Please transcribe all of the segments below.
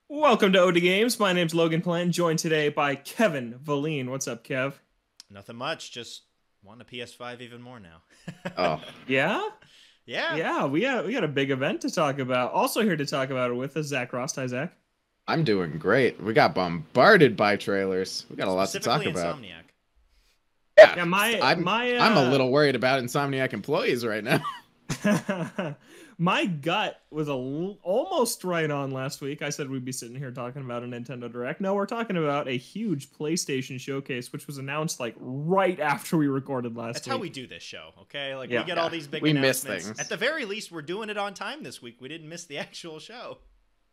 Welcome to OD Games. My name's Logan Plant, joined today by Kevin Valine. What's up, Kev? Nothing much. Just want a PS5 even more now. Oh, Yeah? Yeah. Yeah, we got a big event to talk about. Also here to talk about it with us, Zach Rost. Hi, Zach. I'm doing great. We got bombarded by trailers. We got a lot to talk Specifically about. Insomniac. Yeah, Yeah, my I'm my I'm a little worried about Insomniac employees right now. my gut was almost right on last week. I said we'd be sitting here talking about a Nintendo Direct. No, we're talking about a huge PlayStation showcase, which was announced like right after we recorded last That's week. how we do this show, okay? Like we Yeah. get all these big We miss announcements. things. At the very least, we're doing it on time this week. We didn't miss the actual show.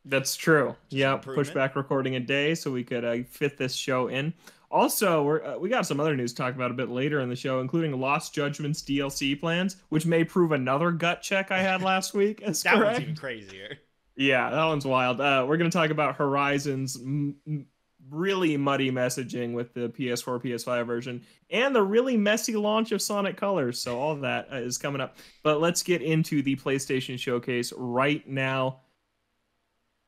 That's true. Which is an Yeah, push improvement. back recording a day so we could fit this show in. Also, we got some other news to talk about a bit later in the show, including Lost Judgment's DLC plans, which may prove another gut check I had last week. Is That correct. one's even crazier. Yeah, that one's wild. We're going to talk about Horizon's really muddy messaging with the PS4, PS5 version, and the really messy launch of Sonic Colors. So all of that is coming up. But let's get into the PlayStation Showcase right now.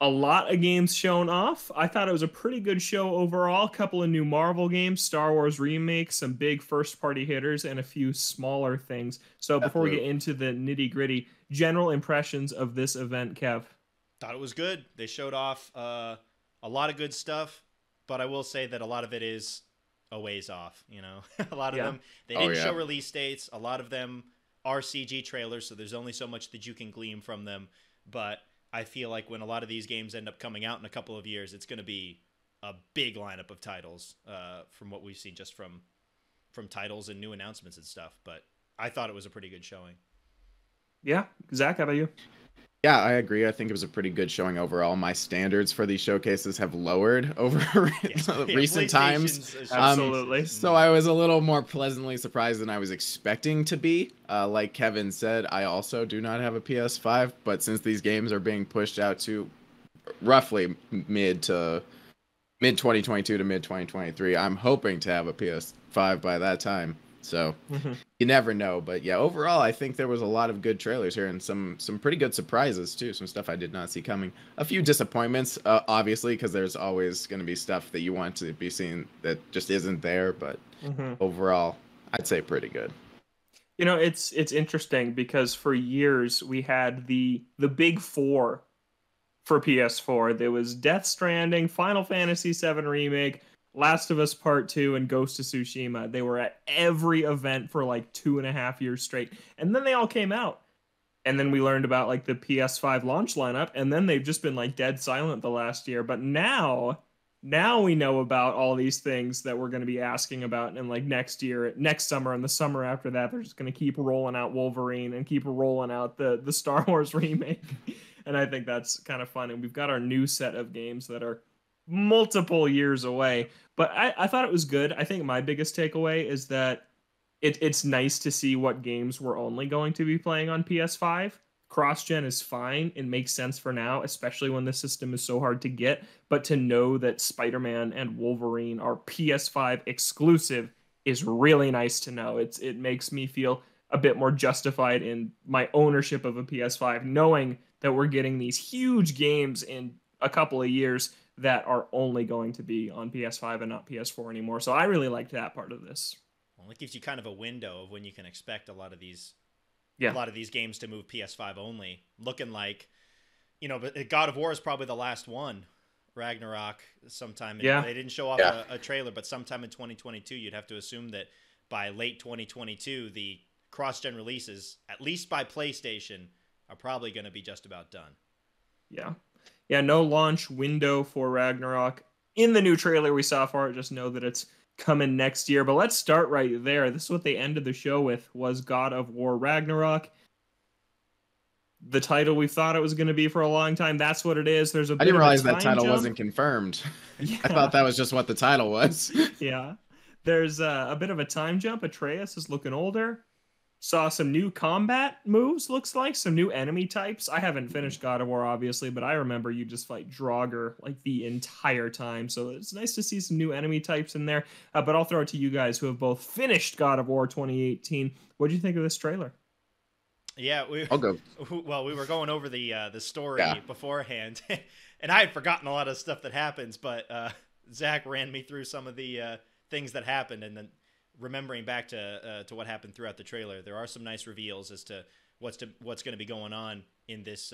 A lot of games shown off. I thought it was a pretty good show overall. A couple of new Marvel games, Star Wars Remake, some big first party hitters, and a few smaller things. So before we get Definitely. into the nitty gritty, general impressions of this event, Kev. Thought it was good. They showed off a lot of good stuff, but I will say that a lot of it is a ways off. A lot of Yeah. them they Oh, didn't yeah. show release dates. A lot of them are CG trailers, so there's only so much that you can glean from them. But I feel like when a lot of these games end up coming out in a couple of years, it's going to be a big lineup of titles from what we've seen just from titles and new announcements and stuff. But I thought it was a pretty good showing. Yeah, Zach, how about you? Yeah, I agree. I think it was a pretty good showing overall. My standards for these showcases have lowered over Yes, recent times. PlayStation's Absolutely. So I was a little more pleasantly surprised than I was expecting to be. Like Kevin said, I also do not have a PS5, but since these games are being pushed out to roughly mid 2022 to mid 2023, I'm hoping to have a PS5 by that time. So Mhm. you never know, but yeah, overall I think there was a lot of good trailers here and some pretty good surprises too, some stuff I did not see coming. A few disappointments, obviously, because there's always going to be stuff that you want to be seen that just isn't there, but Mhm. overall I'd say pretty good. It's interesting because for years we had the big four for PS4. There was Death Stranding, Final Fantasy VII Remake, Last of Us Part 2, and Ghost of Tsushima. They were at every event for like 2.5 years straight. And then they all came out. And then we learned about like the PS5 launch lineup, and then they've just been like dead silent the last year. But now we know about all these things that we're going to be asking about, and like next year, next summer, and the summer after that, they're just going to keep rolling out Wolverine and keep rolling out the Star Wars remake. And I think that's kind of fun. And we've got our new set of games that are multiple years away. But I thought it was good. I think my biggest takeaway is that it's nice to see what games we're only going to be playing on PS5. Cross gen is fine. It makes sense for now, especially when the system is so hard to get. But to know that Spider Man and Wolverine are PS5 exclusive is really nice to know. It makes me feel a bit more justified in my ownership of a PS5, knowing that we're getting these huge games in a couple of years that are only going to be on PS5 and not PS4 anymore. So I really liked that part of this. Well, it gives you kind of a window of when you can expect a Yeah. lot of these games to move PS5 only. Looking like, but God of War is probably the last one. Ragnarok sometime. Yeah. They didn't show off Yeah. a trailer, but sometime in 2022, you'd have to assume that by late 2022, the cross-gen releases, at least by PlayStation, are probably going to be just about done. Yeah. Yeah, no launch window for Ragnarok. In the new trailer we saw for it, just know that it's coming next year. But let's start right there. This is what they ended the show with, was God of War Ragnarok. The title we thought it was going to be for a long time. That's what it is. There's a I bit didn't of a realize that time title jump. wasn't confirmed. Yeah. I thought that was just what the title was. Yeah. There's a bit of a time jump. Atreus is looking older. Saw some new combat moves, looks like. Some new enemy types. I haven't finished God of War, obviously, but I remember you just fight Draugr like the entire time. So it's nice to see some new enemy types in there. But I'll throw it to you guys who have both finished God of War 2018. What do you think of this trailer? Yeah, I'll go. well, we were going over the story Yeah. beforehand, and I had forgotten a lot of stuff that happens, but Zach ran me through some of the things that happened, and then remembering back to what happened throughout the trailer, there are some nice reveals as to what's going to be going on in this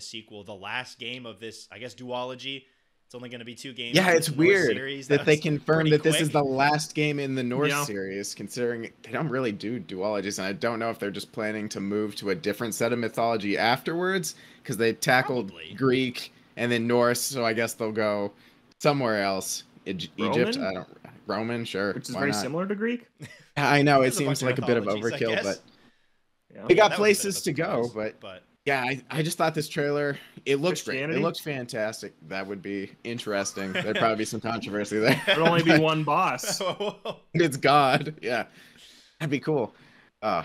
sequel, the last game of this, I guess, duology. It's only going to be 2 games. Yeah, it's North weird series. that they confirmed that this is quick. the last game in the North Yeah. series, considering they don't really do duologies, and I don't know if they're just planning to move to a different set of mythology afterwards, because they tackled Probably. Greek and then Norse, so I guess they'll go somewhere else. Egypt, Roman? Roman, sure. Which is why very not? similar to Greek. I know, it There's a bunch seems of like a bit of mythologies, I overkill, guess. but Yeah. we got that was a bit of places a to go, surprise, but yeah, I just thought this trailer, it looks great. It Christianity? looks fantastic. That would be interesting. There'd probably be some controversy there. There'd only be one boss. It's God. Yeah. That'd be cool. I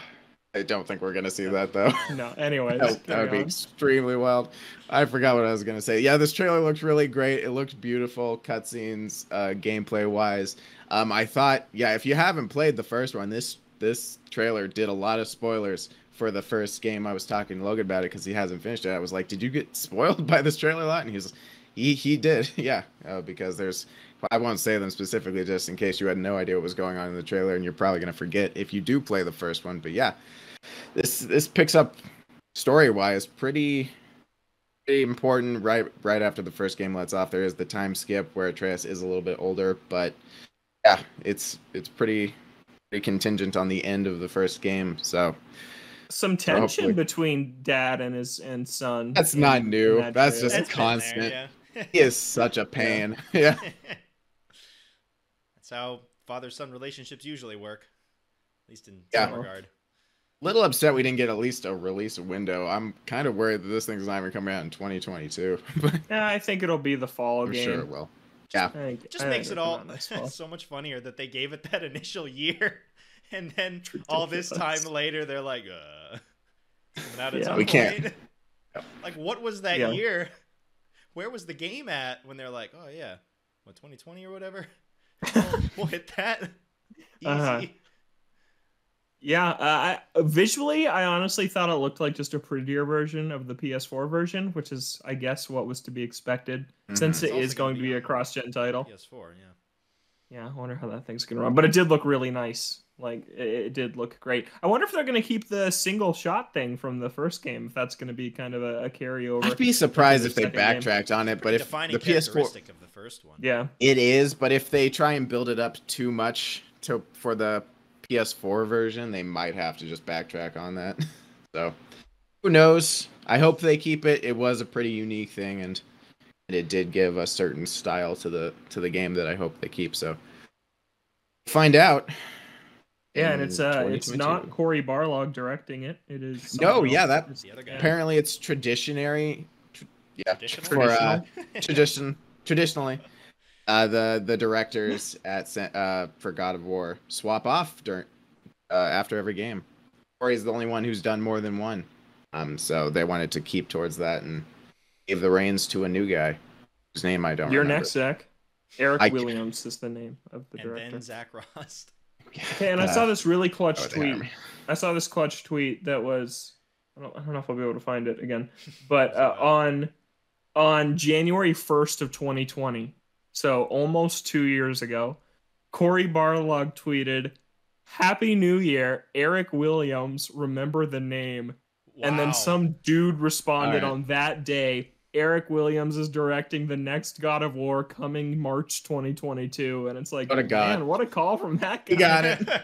don't think we're going to see that, though. No. Anyways, That would be extremely wild. I forgot what I was going to say. Yeah, this trailer looks really great. It looks beautiful. Cutscenes, gameplay-wise. I thought, yeah, if you haven't played the first one, this trailer did a lot of spoilers for the first game. I was talking to Logan about it because he hasn't finished it. I was like, did you get spoiled by this trailer a lot? And he did. Yeah, because I won't say them specifically just in case you had no idea what was going on in the trailer, and you're probably going to forget if you do play the first one. But yeah, this picks up story-wise pretty important right after the first game lets off. There is the time skip where Atreus is a little bit older, but yeah, it's pretty contingent on the end of the first game. So some tension hopefully between dad and son. That's not new. That's just That's constant. been there, He is such a pain. Yeah. That's how father-son relationships usually work, at least in Yeah. some regard. Little upset we didn't get at least a release window. I'm kind of worried that this thing's not even coming out in 2022. Yeah, I think it'll be the fall I'm game. sure it will. Yeah. Just makes it all so much funnier that they gave it that initial year, and then all this time later they're like, coming out at some we point. can't. Like, what was that Yeah. year? Where was the game at when they're like, oh yeah, what, 2020 or whatever? We'll hit that easy. Uh-huh. Yeah, visually, I honestly thought it looked like just a prettier version of the PS4 version, which is, I guess, what was to be expected, since It's it also is gonna going to be be a on cross-gen title. PS4, yeah. Yeah, I wonder how that thing's going to run. But it did look really nice. Like, it did look great. I wonder if they're going to keep the single-shot thing from the first game, if that's going to be kind of a carryover. I'd be surprised into if the they second game. backtracked on it, but Pretty if defining the PS4 characteristic of the first one. Yeah. it is, but if they try and build it up too much for the PS4 version, they might have to just backtrack on that. So who knows? I hope they keep it. It was a pretty unique thing, and it did give a certain style to the game that I hope they keep. So find out. Yeah, in and it's 2022. not Cory Barlog directing it. It is No, someone yeah, else. that It's the other guy. apparently it's traditionally Traditional? traditionally the directors at for God of War swap off during after every game. Corey's the only one who's done more than one. So they wanted to keep towards that and give the reins to a new guy whose name I don't You're remember. next, Zach. Eric I- Williams is the name of the And director. then Zach Rost. Okay, and I saw this really clutch oh, they tweet. are me. I saw this clutch tweet that was I don't know if I'll be able to find it again, but on January 1st of 2020, so almost 2 years ago, Cory Barlog tweeted, "Happy New Year, Eric Williams, remember the name." And then Wow. some dude responded All right. on that day, "Eric Williams is directing the next God of War coming March 2022." And it's like, What a god. man, what a call from that guy. He got it.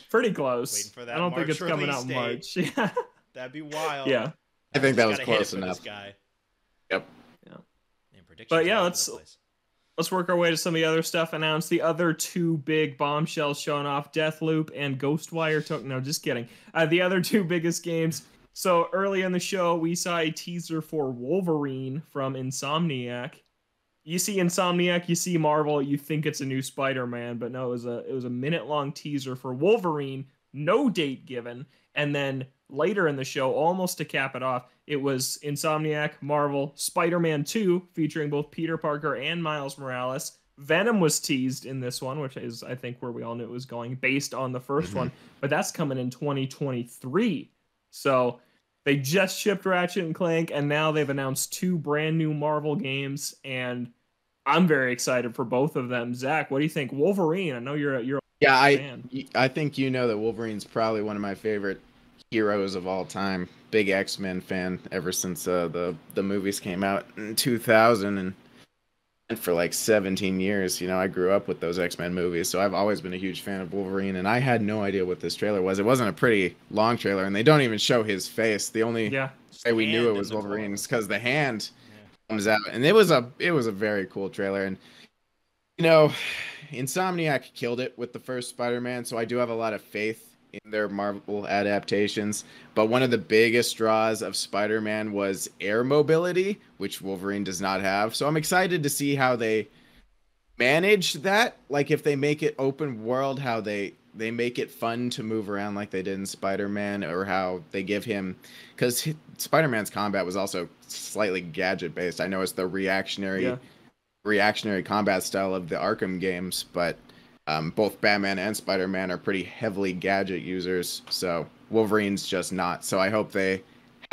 Pretty close. Waiting for that I don't think March it's coming release out in date. March. Yeah. That'd be wild. Yeah. I think that was Gotta hit it close for this enough. guy. Yep. Yeah. Man, predictions But yeah, all over let's- the place. Let's work our way to some of the other stuff announced. The other two big bombshells showing off, Deathloop and Ghostwire took. No, just kidding. The other two biggest games. So early in the show, we saw a teaser for Wolverine from Insomniac. You see Insomniac, you see Marvel, you think it's a new Spider-Man, but no, it was a minute-long teaser for Wolverine, no date given, and then later in the show, almost to cap it off, it was Insomniac, Marvel, Spider-Man 2, featuring both Peter Parker and Miles Morales. Venom was teased in this one, which is, I think, where we all knew it was going, based on the 1st one, but that's coming in 2023. So they just shipped Ratchet and Clank, and now they've announced 2 brand new Marvel games, and I'm very excited for both of them. Zach, what do you think? Wolverine, I know you're a Yeah, fan. I think you know that Wolverine's probably one of my favorite heroes of all time. Big X-Men fan ever since the movies came out in 2000, and for like 17 years, you know, I grew up with those X-Men movies, so I've always been a huge fan of Wolverine, and I had no idea what this trailer was. It wasn't a pretty long trailer, and they don't even show his face. The only way we knew it was Wolverine is because the hand comes out, and it was a very cool trailer. And you know, Insomniac killed it with the first Spider-Man, so I do have a lot of faith in their Marvel adaptations. But one of the biggest draws of Spider-Man was air mobility, which Wolverine does not have. So I'm excited to see how they manage that. Like if they make it open world, how they make it fun to move around like they did in Spider-Man, or how they give him, because Spider-Man's combat was also slightly gadget based. I know it's the reactionary combat style of the Arkham games, but both Batman and Spider-Man are pretty heavily gadget users, so Wolverine's just not. So I hope they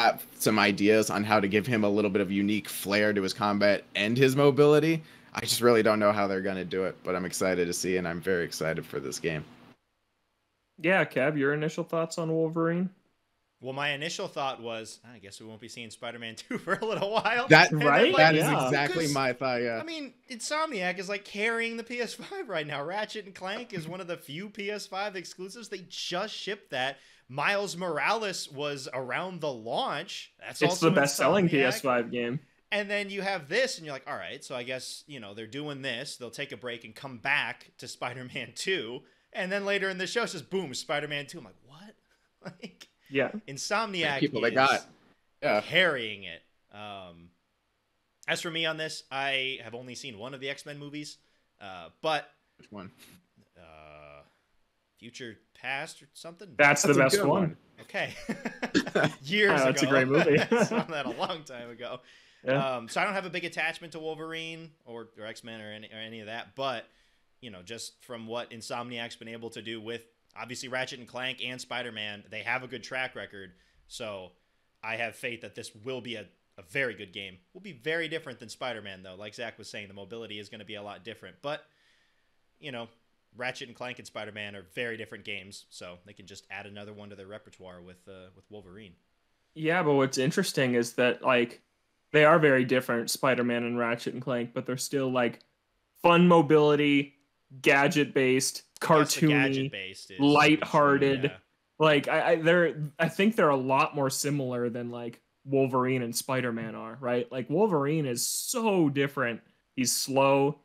have some ideas on how to give him a little bit of unique flair to his combat and his mobility. I just really don't know how they're going to do it, but I'm excited to see, and I'm very excited for this game. Yeah, Kev, your initial thoughts on Wolverine? Well, my initial thought was, I guess we won't be seeing Spider-Man 2 for a little while. Right? Like, that is exactly my thought, yeah. I mean, Insomniac is like carrying the PS5 right now. Ratchet and Clank is one of the few PS5 exclusives. They just shipped that. Miles Morales was around the launch. It's also the best-selling PS5 game. And then you have this, and you're like, all right, so I guess, you know, they're doing this. They'll take a break and come back to Spider-Man 2. And then later in the show, it's just, boom, Spider-Man 2. I'm like, what? Like... Yeah, Insomniac people is they got. Yeah. carrying it. As for me on this, I have only seen one of the X-Men movies, but which one? Future Past or something. That's the best one. Okay, years ago. That's a great movie. I saw that a long time ago. Yeah. So I don't have a big attachment to Wolverine or X-Men or any of that, but you know, just from what Insomniac's been able to do with obviously Ratchet and Clank and Spider-Man, they have a good track record. So I have faith that this will be a very good game. Will be very different than Spider-Man, though. Like Zach was saying, the mobility is going to be a lot different. But, you know, Ratchet and Clank and Spider-Man are very different games. So they can just add another one to their repertoire with Wolverine. Yeah, but what's interesting is that, like, they are very different, Spider-Man and Ratchet and Clank, but they're still, like, fun mobility, gadget-based, cartoony, lighthearted. Yeah. Like I think they're a lot more similar than like Wolverine and Spider-Man are, right? Like Wolverine is so different. He's slow.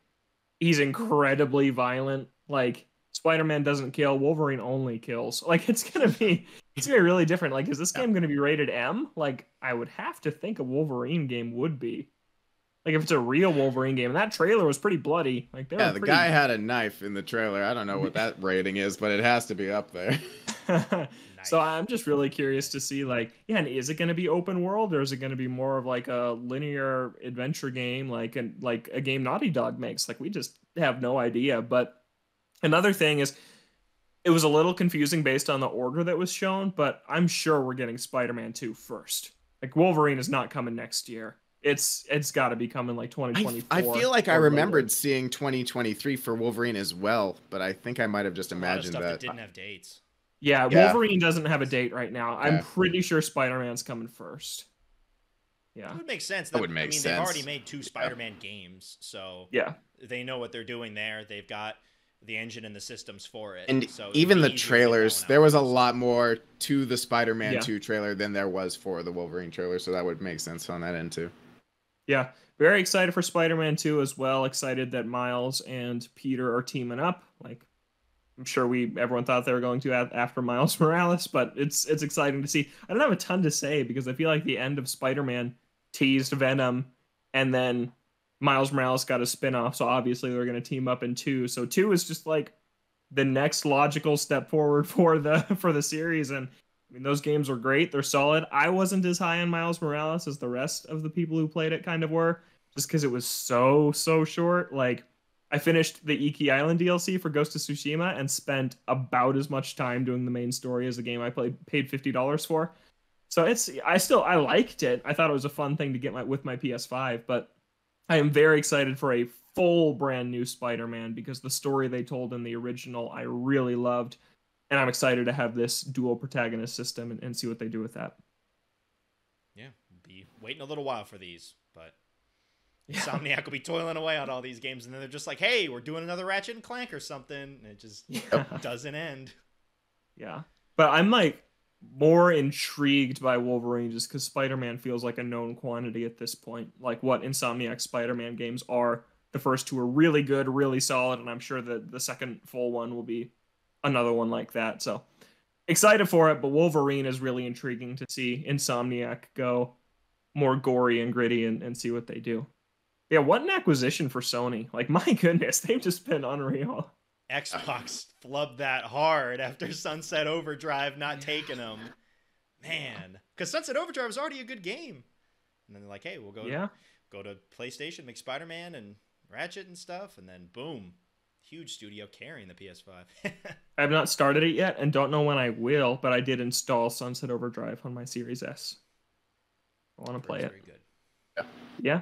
He's incredibly violent. Like Spider-Man doesn't kill. Wolverine only kills. Like it's gonna be really different. Like is this game gonna be rated M? Like I would have to think a Wolverine game would be. Like if it's a real Wolverine game, and that trailer was pretty bloody. Like the guy had a knife in the trailer. I don't know what that rating is, but it has to be up there. So I'm just really curious to see, like, yeah, and is it going to be open world, or is it going to be more of like a linear adventure game, like a game Naughty Dog makes? Like we just have no idea. But another thing is, it was a little confusing based on the order that was shown, but I'm sure we're getting Spider-Man 2 first. Like Wolverine is not coming next year. It's got to be coming like 2024. I feel like I remembered seeing 2023 for Wolverine as well, but I think I might have just imagined that didn't have dates. Yeah, Wolverine doesn't have a date right now. I'm pretty sure Spider-Man's coming first. Yeah, it would make sense. That would make sense. They've already made 2 Spider-Man games, so they know what they're doing there. They've got the engine and the systems for it. And so even the trailers, there was a lot more to the Spider-Man 2 trailer than there was for the Wolverine trailer, so that would make sense on that end too. Yeah, very excited for Spider-Man 2 as well. Excited that Miles and Peter are teaming up. Like, I'm sure everyone thought they were going to after Miles Morales, but it's exciting to see. I don't have a ton to say because I feel like the end of Spider-Man teased Venom, and then Miles Morales got a spin-off, so obviously they're going to team up in 2. So 2 is just like the next logical step forward for the series, and I mean, those games were great. They're solid. I wasn't as high on Miles Morales as the rest of the people who played it kind of were, just because it was so short. Like, I finished the Iki Island DLC for Ghost of Tsushima and spent about as much time doing the main story as the game I paid $50 for. So I liked it. I thought it was a fun thing to get with my PS5, but I am very excited for a full brand new Spider-Man because the story they told in the original I really loved, and I'm excited to have this dual protagonist system and see what they do with that. Yeah, we'll be waiting a little while for these, but Yeah. Insomniac will be toiling away on all these games, and then they're just like, "Hey, we're doing another Ratchet and Clank or something," and it just doesn't end. Yeah, but I'm like more intrigued by Wolverine just because Spider-Man feels like a known quantity at this point. Like what Insomniac Spider-Man games are. The first two are really good, really solid, and I'm sure that the second full one will be another one like that. So excited for it, but Wolverine is really intriguing to see Insomniac go more gory and gritty and see what they do. Yeah, what an acquisition for Sony. Like, my goodness, they've just been unreal. Xbox flubbed that hard after Sunset Overdrive not taking them. Man. Because Sunset Overdrive was already a good game. And then they're like, hey, we'll go to PlayStation, make Spider-Man and Ratchet and stuff. And then, boom. Huge studio carrying the PS5. I have not started it yet and don't know when I will, but I did install Sunset Overdrive on my Series S. I want to play it. Very good. Yeah.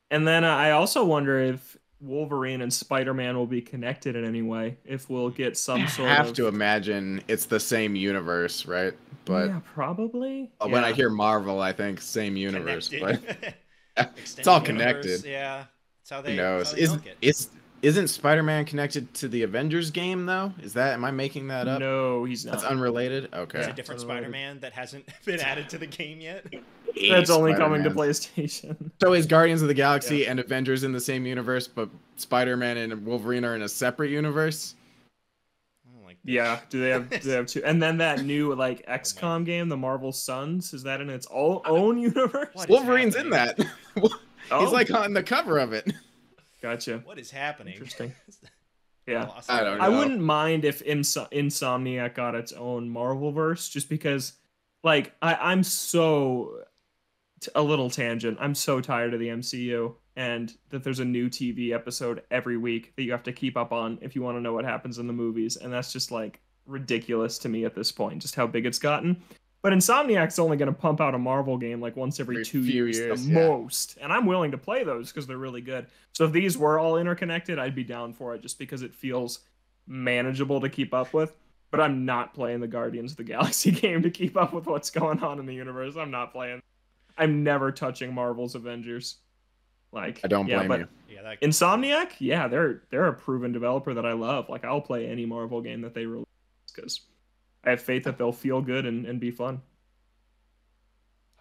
And then I also wonder if Wolverine and Spider-Man will be connected in any way. If we'll get some sort of... I have to imagine it's the same universe, right? But yeah, probably. When I hear Marvel, I think same universe. Connected. But it's all connected. Universe, yeah. That's how they, Who knows? Milk it. Isn't Spider-Man connected to the Avengers game, though? Am I making that up? No, he's not. That's unrelated? Okay. It's a different Spider-Man that hasn't been added to the game yet. That's only coming to PlayStation. So is Guardians of the Galaxy and Avengers in the same universe, but Spider-Man and Wolverine are in a separate universe? Yeah, do they have two? And then that new like XCOM game, the Marvel Sons, is that in its own universe? Wolverine's in that. He's like on the cover of it. Gotcha. What is happening? Interesting. Yeah, I don't know. I wouldn't mind if Insomniac got its own Marvelverse, just because, like, I'm so a little tangent. I'm so tired of the MCU, and that there's a new TV episode every week that you have to keep up on if you want to know what happens in the movies, and that's just like ridiculous to me at this point, just how big it's gotten. But Insomniac's only going to pump out a Marvel game like once every 2 years, the most. And I'm willing to play those because they're really good. So if these were all interconnected, I'd be down for it just because it feels manageable to keep up with. But I'm not playing the Guardians of the Galaxy game to keep up with what's going on in the universe. I'm not playing. I'm never touching Marvel's Avengers. Like, I don't blame you. Yeah, Insomniac, yeah, they're a proven developer that I love. Like, I'll play any Marvel game that they release because I have faith that they'll feel good and be fun.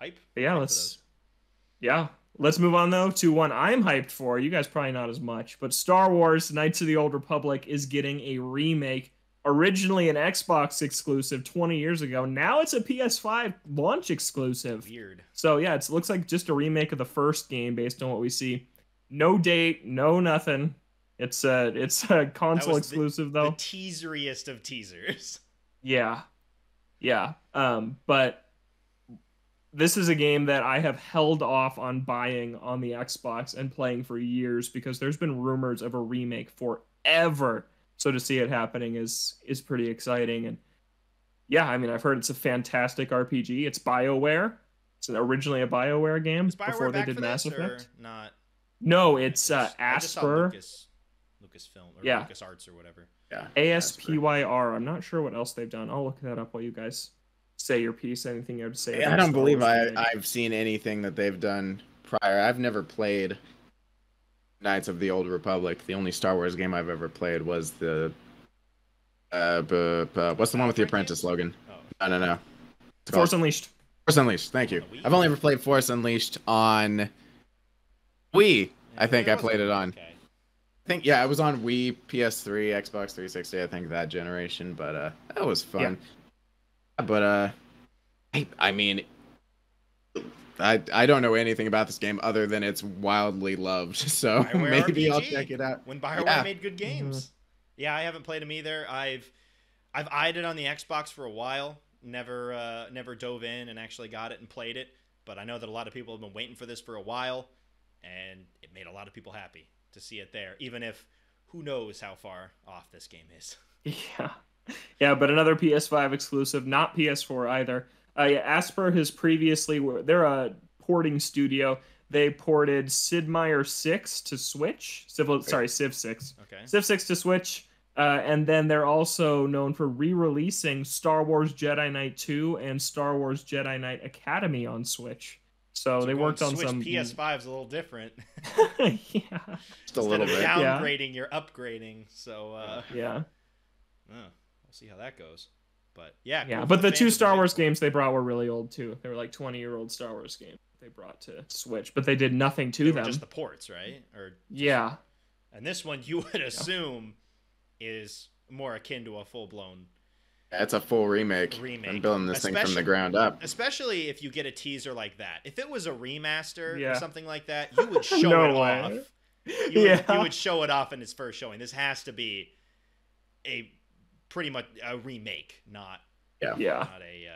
Hype. But yeah, let's move on though to one I'm hyped for. You guys probably not as much, but Star Wars Knights of the Old Republic is getting a remake. Originally an Xbox exclusive 20 years ago. Now it's a PS5 launch exclusive. Weird. So yeah, it looks like just a remake of the first game based on what we see. No date, no nothing. It's a console exclusive though. The teaseriest of teasers. Yeah. But this is a game that I have held off on buying on the Xbox and playing for years because there's been rumors of a remake forever. So to see it happening is pretty exciting. And yeah, I mean, I've heard it's a fantastic RPG. It's BioWare. It's originally a BioWare game before they did Mass Effect. Not. No, it's Asper. Lucasfilm or LucasArts or whatever. Yeah. ASPYR. I'm not sure what else they've done. I'll look that up while you guys say your piece. Anything you have to say? I don't believe I've seen anything that they've done prior. I've never played Knights of the Old Republic. The only Star Wars game I've ever played was the what's the one with the Apprentice, Logan? Oh. No. Force Unleashed. Force Unleashed. Thank you. I've only ever played Force Unleashed on Wii. I think I played it on. Okay. I think it was on Wii, PS3, Xbox 360. I think that generation, but that was fun. Yeah. But I mean, I don't know anything about this game other than it's wildly loved. So BioWare maybe RPG, I'll check it out. When BioWare made good games. Mm-hmm. Yeah, I haven't played them either. I've eyed it on the Xbox for a while. Never dove in and actually got it and played it. But I know that a lot of people have been waiting for this for a while, and it made a lot of people happy to see it there, even if who knows how far off this game is. Yeah, but another PS5 exclusive, not PS4 either. Yeah, Asper has previously, they're a porting studio. They ported Sid Meier 6 to Switch. Civ 6. Okay. Civ 6 to Switch. And then they're also known for re-releasing Star Wars Jedi Knight 2 and Star Wars Jedi Knight Academy on Switch. So they worked on Switch some PS5 is a little different. Yeah. Just a little bit. Downgrading, you're upgrading. So yeah. We'll see how that goes. But yeah. Yeah, cool but the fans two of Star Wars Nightfall. games they brought were really old too. They were like 20-year-old Star Wars games they brought to Switch, but they did nothing to They them. were just the ports, right? Or yeah. And this one you would assume is more akin to a full-blown It's a full remake. I'm building this thing from the ground up. Especially if you get a teaser like that. If it was a remaster or Yeah. something like that, you would show No it way. off. You would show it off in its first showing. This has to be a pretty much a remake, not Yeah. not a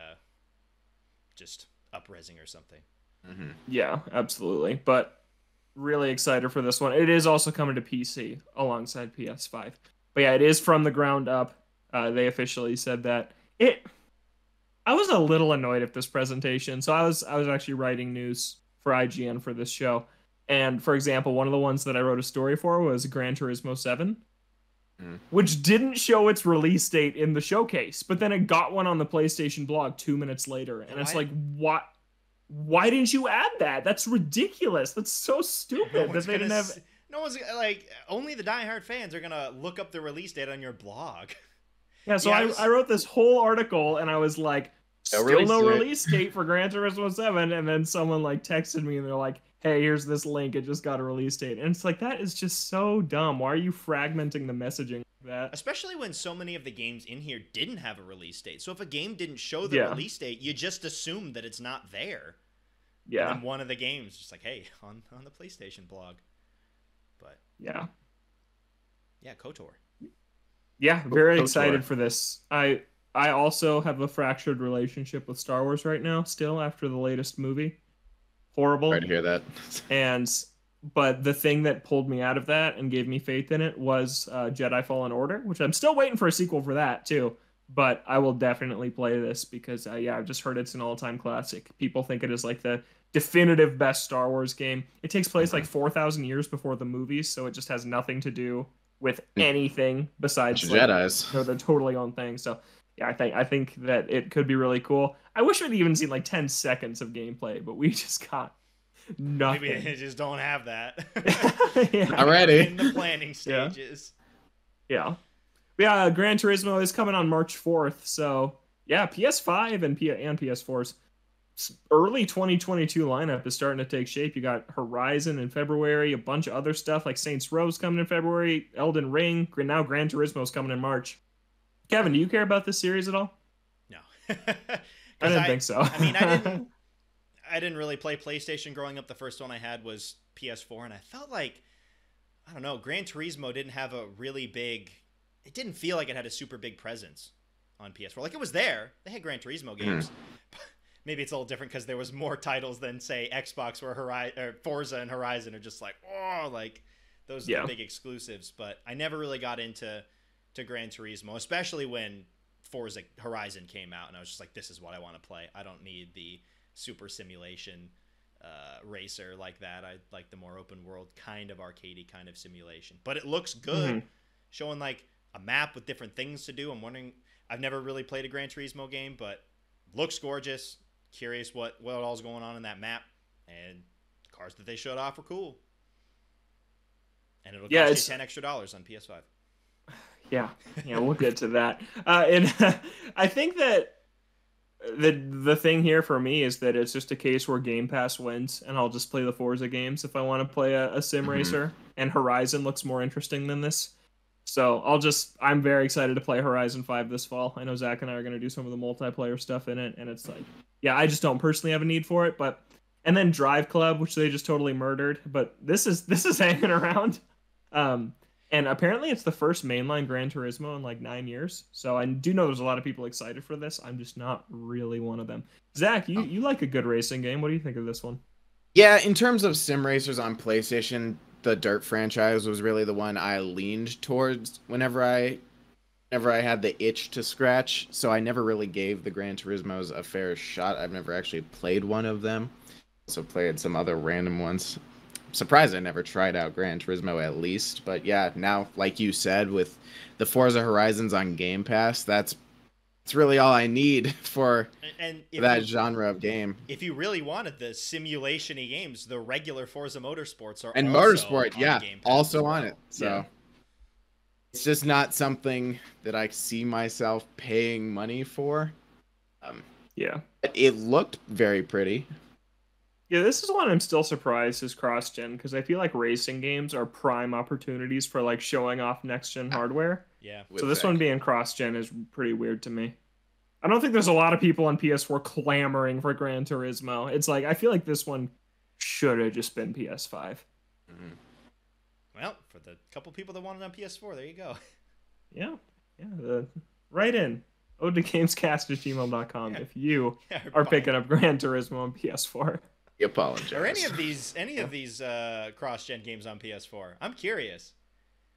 just up-resing or something. Mm-hmm. Yeah, absolutely. But really excited for this one. It is also coming to PC alongside PS5. But yeah, it is from the ground up. They officially said that. I was a little annoyed at this presentation. So I was actually writing news for IGN for this show. And for example, one of the ones that I wrote a story for was Gran Turismo 7, which didn't show its release date in the showcase, but then it got one on the PlayStation blog 2 minutes later. And it's like, what? Why didn't you add that? That's ridiculous. That's so stupid that they didn't have. No one's like, only the diehard fans are gonna look up the release date on your blog. Yeah, so I wrote this whole article and I was like, still no release date for Gran Turismo 7, and then someone like texted me and they're like, hey, here's this link, it just got a release date. And it's like, that is just so dumb. Why are you fragmenting the messaging like that? Especially when so many of the games in here didn't have a release date. So if a game didn't show the release date, you just assume that it's not there. Yeah. And one of the games just like, hey, on the PlayStation blog. But yeah, KOTOR. Yeah, very excited for this. I also have a fractured relationship with Star Wars right now, still after the latest movie. Horrible. Sorry to hear that. But the thing that pulled me out of that and gave me faith in it was Jedi Fallen Order, which I'm still waiting for a sequel for that too. But I will definitely play this because I've just heard it's an all-time classic. People think it is like the definitive best Star Wars game. It takes place like 4,000 years before the movies, so it just has nothing to do with anything besides Jedis. They're their totally own thing. So yeah, I think that it could be really cool. I wish we'd even seen like 10 seconds of gameplay, but we just got nothing. Maybe they just don't have that. Yeah. Already in the planning stages. Yeah. Gran Turismo is coming on March 4th. So yeah, PS5 and PS4's early 2022 lineup is starting to take shape. You got Horizon in February, a bunch of other stuff like Saints Row's coming in February, Elden Ring, now Gran Turismo's coming in March. Kevin, do you care about this series at all? No. I didn't think so. I mean, I didn't really play PlayStation growing up. The first one I had was PS4, and I felt like, I don't know, Gran Turismo didn't have a really big, it didn't feel like it had a super big presence on PS4. Like, it was there. They had Gran Turismo games. Maybe it's a little different because there was more titles than, say, Xbox, where Forza and Horizon are just like, oh, like, those are the big exclusives. But I never really got into Gran Turismo, especially when Forza Horizon came out, and I was just like, this is what I want to play. I don't need the super simulation racer like that. I like the more open world kind of arcadey kind of simulation. But it looks good, showing like a map with different things to do. I'm wondering, I've never really played a Gran Turismo game, but looks gorgeous. Curious what all's going on in that map, and the cars that they showed off were cool. And it'll cost you $10 extra on PS5. Yeah, we'll get to that. And I think that the thing here for me is that it's just a case where Game Pass wins, and I'll just play the Forza games if I want to play a sim racer. And Horizon looks more interesting than this. So I'm very excited to play Horizon 5 this fall. I know Zach and I are going to do some of the multiplayer stuff in it, and it's like, yeah, I just don't personally have a need for it. And then Drive Club, which they just totally murdered, but this is hanging around. And apparently it's the first mainline Gran Turismo in like 9 years. So I do know there's a lot of people excited for this. I'm just not really one of them. Zach, you like a good racing game. What do you think of this one? Yeah, in terms of sim racers on PlayStation, the Dirt franchise was really the one I leaned towards whenever I whenever I had the itch to scratch, so I never really gave the Gran Turismos a fair shot. I've never actually played one of them. Also played some other random ones. I'm surprised I never tried out Gran Turismo at least. But yeah, now, like you said, with the Forza Horizons on Game Pass, that's really all I need for that genre of game. If you really wanted the simulation-y games, the regular Forza Motorsports are and also Motorsport, on yeah, Game Pass also well. on it. So it's just not something that I see myself paying money for. Yeah. It looked very pretty. Yeah, this is one I'm still surprised is cross-gen, because I feel like racing games are prime opportunities for like showing off next-gen hardware. Yeah. So this one being cross-gen is pretty weird to me. I don't think there's a lot of people on PS4 clamoring for Gran Turismo. It's like, I feel like this one should have just been PS5. Mm-hmm. Well, for the couple people that want it on PS4, there you go. Yeah. Right in. Ode to gamescast@gmail.com if you are picking up Gran Turismo on PS4. You apologize. Or any of these cross-gen games on PS4. I'm curious.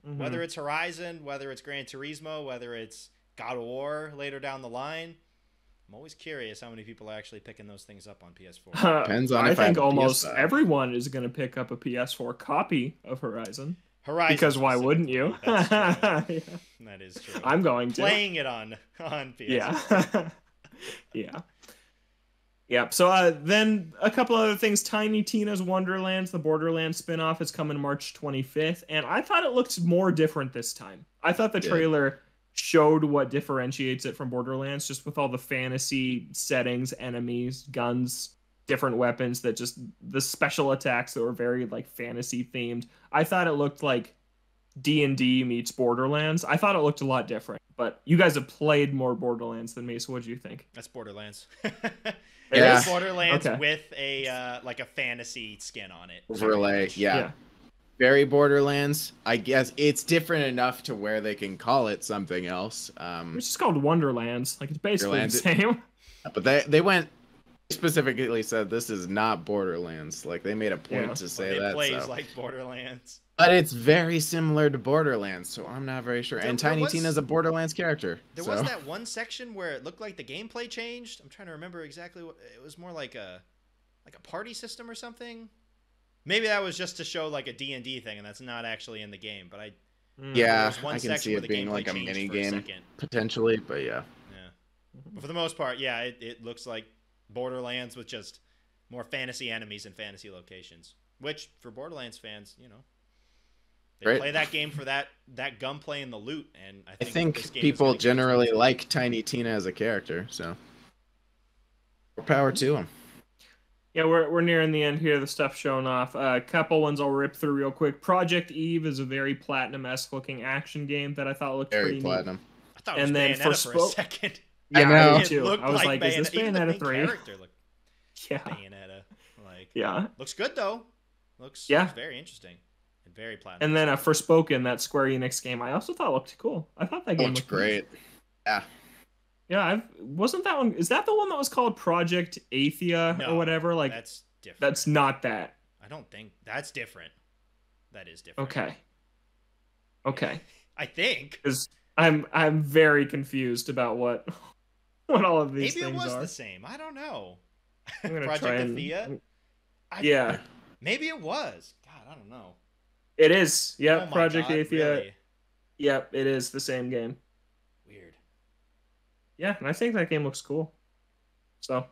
Mm-hmm. Whether it's Horizon, whether it's Gran Turismo, whether it's God of War later down the line. I'm always curious how many people are actually picking those things up on PS4. Depends on I think almost everyone is going to pick up a PS4 copy of Horizon. Because why wouldn't you? That's true. Yeah. That is true. I'm going to. Playing it on PS4. Yeah. Yeah. Yeah. So then a couple other things. Tiny Tina's Wonderlands, the Borderlands spinoff, is coming March 25th. And I thought it looked more different this time. I thought the trailer showed what differentiates it from Borderlands, just with all the fantasy settings, enemies, guns, different weapons, that just the special attacks that were very like fantasy themed. I thought it looked like D&D meets Borderlands. I thought it looked a lot different, but you guys have played more Borderlands than me, so what do you think? That's Borderlands. Yeah. It's Borderlands with a like a fantasy skin on it. Overlay, yeah. Very Borderlands. I guess it's different enough to where they can call it something else. It's just called Wonderlands. Like, it's basically the same. But they went specifically said this is not Borderlands. Like, they made a point to say that. It plays like Borderlands. But it's very similar to Borderlands, so I'm not very sure. And Tiny Tina's a Borderlands character. There was that one section where it looked like the gameplay changed. I'm trying to remember exactly what it was. More like a party system or something. Maybe that was just to show like a D&D thing, and that's not actually in the game. But I can see it being like a mini game potentially. But yeah. But for the most part, it looks like Borderlands with just more fantasy enemies and fantasy locations. Which for Borderlands fans, they play that game for that gunplay and the loot, and I think people generally like Tiny Tina as a character, so more power to them. Yeah, we're nearing the end here. The stuff showing off. A couple ones I'll rip through real quick. Project Eve is a very Platinum-esque looking action game that I thought looked pretty platinum. Neat. I thought it was Bayonetta for a second. Yeah, I know. Me too. I was like, is this Bayonetta 3? Yeah. Bayonetta. Yeah. Looks good though. Looks very interesting. And very Platinum. And then Forspoken, that Square Enix game, I also thought looked cool. I thought that game looked great. Yeah. Yeah, wasn't that one? Is that the one that was called Project Athia or whatever? Like, that's different. That's not that. I don't think that's different. That is different. Okay. I think. Because I'm very confused about what all of these things are. Maybe it was the same. I don't know. I'm gonna Project Athia. Yeah. Maybe it was. God, I don't know. It is. Yep. Oh Project God, Athia. really? Yep. It is the same game. Weird. Yeah, and I think that game looks cool. So.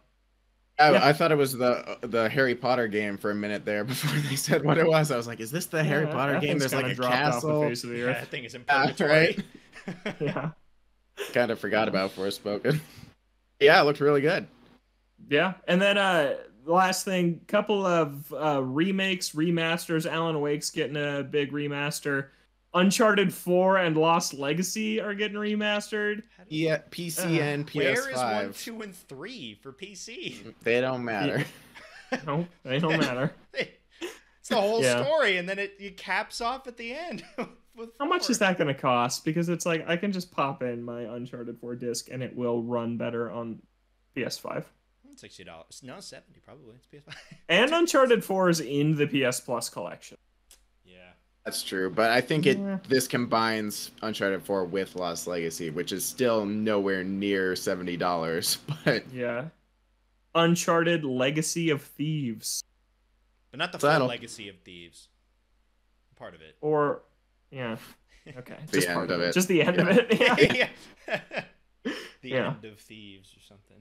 I thought it was the Harry Potter game for a minute there before they said what it was. I was like, is this the Harry Potter game? There's like a castle. Off the face of the earth. That thing is in purgatory. Right? Yeah. Kind of forgot about Forspoken. Yeah, it looked really good. Yeah, and then the last thing, couple of remakes, remasters. Alan Wake's getting a big remaster. Uncharted 4 and Lost Legacy are getting remastered. Yeah, PC and PS5. Where is 1, 2, and 3 for PC? They don't matter. No, they don't matter. It's the whole story, and then it caps off at the end. How much is that going to cost? Because it's like, I can just pop in my Uncharted 4 disc, and it will run better on PS5. $60. No, $70 probably. It's PS5. And Uncharted 4 is in the PS Plus collection. Yeah. That's true, but I think this combines Uncharted 4 with Lost Legacy, which is still nowhere near $70. But yeah, Uncharted Legacy of Thieves, But not the full Legacy of Thieves. Part of it. or yeah, okay, The just end part of it. just the end of it. Yeah. The end of Thieves or something.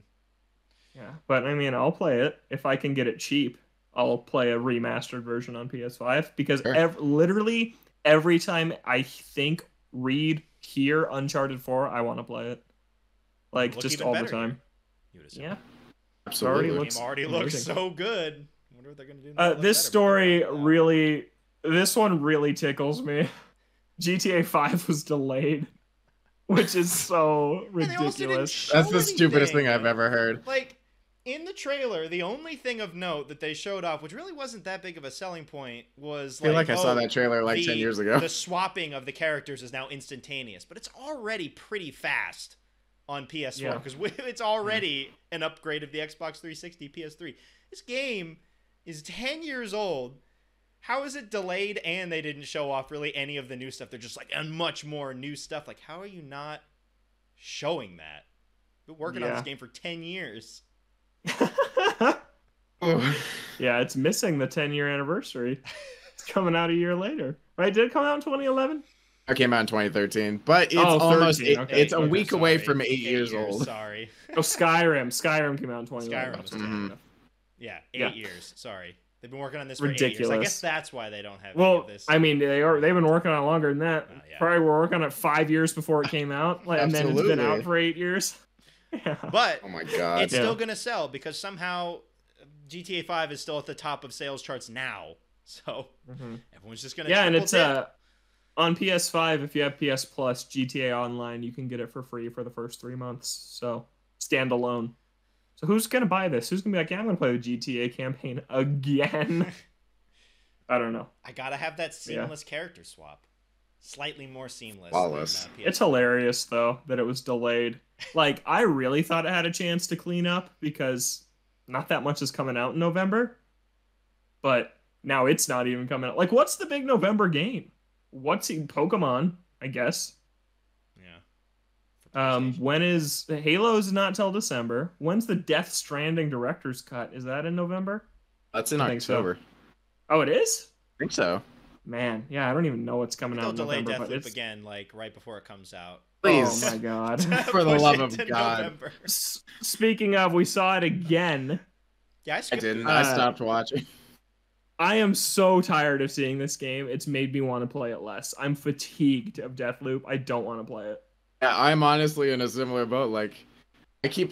Yeah, but I mean, I'll play it if I can get it cheap. I'll play a remastered version on PS5 because literally every time I think, read, hear Uncharted 4, I want to play it. Like, just all the time. Yeah. Absolutely. The game already looks so good. I wonder what they're going to do. This story really, this one really tickles me. GTA 5 was delayed, which is so ridiculous. That's the stupidest thing I've ever heard. Like, in the trailer, the only thing of note that they showed off, which really wasn't that big of a selling point, was I feel like I saw that trailer like 10 years ago. The swapping of the characters is now instantaneous, but it's already pretty fast on PS4 because it's already an upgrade of the Xbox 360, PS3. This game is 10 years old. How is it delayed and they didn't show off really any of the new stuff? They're just like, and much more new stuff. Like, how are you not showing that? We've been working on this game for 10 years. Yeah, it's missing the 10-year anniversary. It's coming out a year later, right? Did it come out in 2011? It came out in 2013, but it's almost it's a week away from 8 years old. Sorry. Oh, Skyrim came out in 2011. Skyrim. Yeah, 8 years. Sorry, they've been working on this for ridiculous. 8 years. I guess that's why they don't have. Well, any of this. I mean, they've been working on it longer than that. Probably were working on it 5 years before it came out, and then it's been out for 8 years. Yeah. But oh my god, it's still gonna sell because somehow GTA 5 is still at the top of sales charts now. So everyone's just gonna and it's on PS5. If you have PS Plus, GTA Online, you can get it for free for the first 3 months. So standalone. So who's gonna buy this? Who's gonna be like, yeah, I'm gonna play the GTA campaign again? I don't know. I gotta have that seamless character swap. Slightly more seamless. Flawless. It's hilarious though that it was delayed. Like, I really thought it had a chance to clean up because not that much is coming out in November. But now it's not even coming out. Like, what's the big November game? Pokemon, I guess. Yeah. When is Halo's not till December? When's the Death Stranding director's cut? Is that in November? That's in October. So. Oh, it is? I think so. Man, yeah, I don't even know what's coming out in November. They'll delay Deathloop again, like right before it comes out. Please. Oh my god. For the love of God. Speaking of, we saw it again. Yeah, I didn't. I stopped watching. I am so tired of seeing this game. It's made me want to play it less. I'm fatigued of Deathloop. I don't want to play it. Yeah, I'm honestly in a similar boat. Like,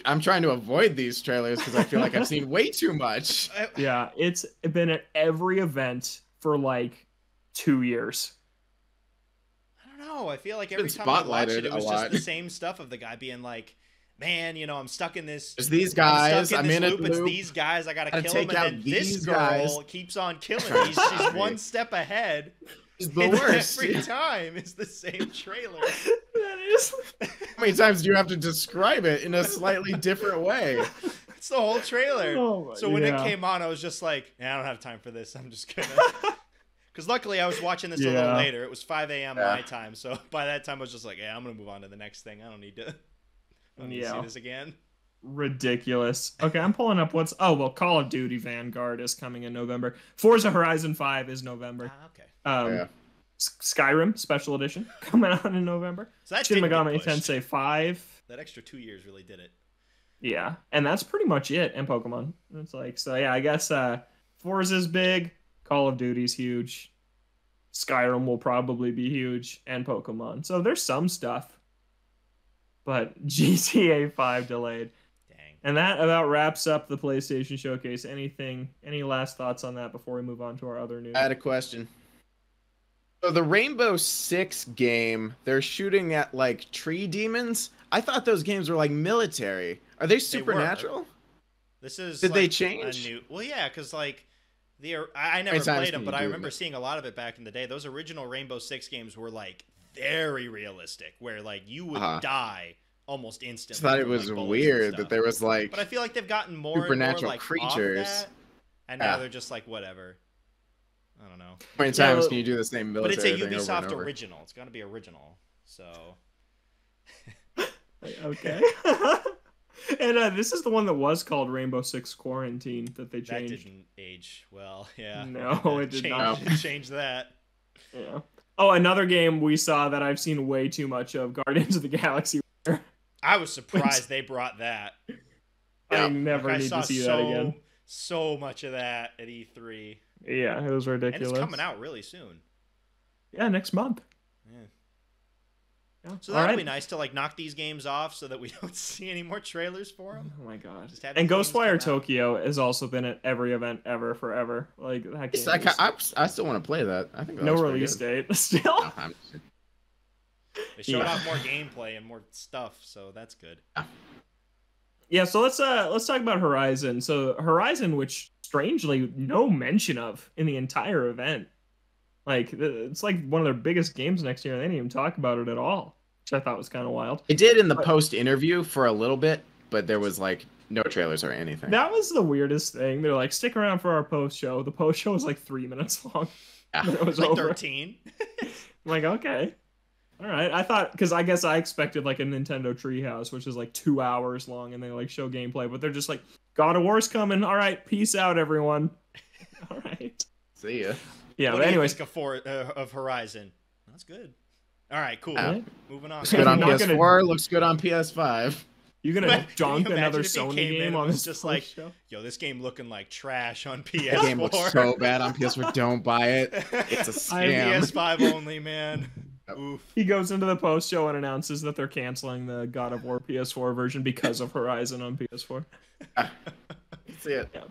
I'm trying to avoid these trailers because I feel like I've seen way too much. Yeah, it's been at every event for like 2 years. I don't know. I feel like every time I watch it was just the same stuff of the guy being like, man, I'm stuck in this. There's these guys. I'm in a loop. It's these guys. I gotta kill them. And then this girl keeps on killing me. She's one step ahead. It's the worst. Every time it's the same trailer. That is. How many times do you have to describe it in a slightly different way? It's the whole trailer. So when it came on, I was just like, I don't have time for this. I'm just gonna. Because luckily I was watching this a little later. It was 5 a.m. my time. So by that time I was just like, I'm going to move on to the next thing. I don't need to see this again. Ridiculous. Okay, I'm pulling up Call of Duty Vanguard is coming in November. Forza Horizon 5 is November. Okay. Skyrim Special Edition coming out in November. So that's Shin Megami Tensei 5. That extra 2 years really did it. Yeah, and that's pretty much it. And Pokemon. It's like, so yeah, I guess Forza's big. Call of Duty's huge. Skyrim will probably be huge, and Pokemon. So there's some stuff. But GTA 5 delayed. Dang. And that about wraps up the PlayStation Showcase. Any last thoughts on that before we move on to our other news? I had a question. So the Rainbow Six game, they're shooting at like tree demons. I thought those games were like military. Are they supernatural? This is. Did they change? Well, yeah, because like. I never played them, but I remember seeing a lot of it back in the day. Those original Rainbow Six games were like very realistic, where like you would die almost instantly. I thought it was weird that there was like. But I feel like they've gotten more supernatural and more, like, creatures, off that, and now they're just like whatever. I don't know. How many times can you do the same But it's military a thing over and Ubisoft over? original. It's got to be original. So. Okay. And this is the one that was called Rainbow Six Quarantine that they changed. That didn't age well. Yeah. No, it did not. Change that. Yeah. Oh, another game we saw that I've seen way too much of, Guardians of the Galaxy. I was surprised they brought that. I never need to see that again. So much of that at E3. Yeah, it was ridiculous. And it's coming out really soon. Yeah, next month. Yeah. Yeah. So that'll be nice to like knock these games off so that we don't see any more trailers for them. Oh my god! And Ghostwire Tokyo has also been at every event ever forever. Like that game. I still want to play that. I think that no release date still. They showed off more gameplay and more stuff, so that's good. Yeah, so let's talk about Horizon. So Horizon, which strangely no mention of in the entire event. Like, it's like one of their biggest games next year, and they didn't even talk about it at all, which I thought was kind of wild. It did in the post-interview for a little bit, but there was, like, no trailers or anything. That was the weirdest thing. They're like, stick around for our post-show. The post-show was like 3 minutes long. Yeah. It was like over. 13. I'm like, okay. All right. I thought, because I guess I expected like a Nintendo Treehouse, which is like 2 hours long, and they like show gameplay, but they're just like, God of War's coming. All right. Peace out, everyone. All right. See ya. Yeah, what but do anyways. you think of Horizon? That's good. All right, cool. Moving on. Looks good on PS4. Looks good on PS5. You gonna junk another Sony game on this just like show? Yo, this game looking like trash on PS4. This game looks so bad on PS4. Don't buy it. It's a scam. PS5 only, man. Oof. He goes into the post show and announces that they're canceling the God of War PS4 version because of Horizon on PS4. See it. Yeah.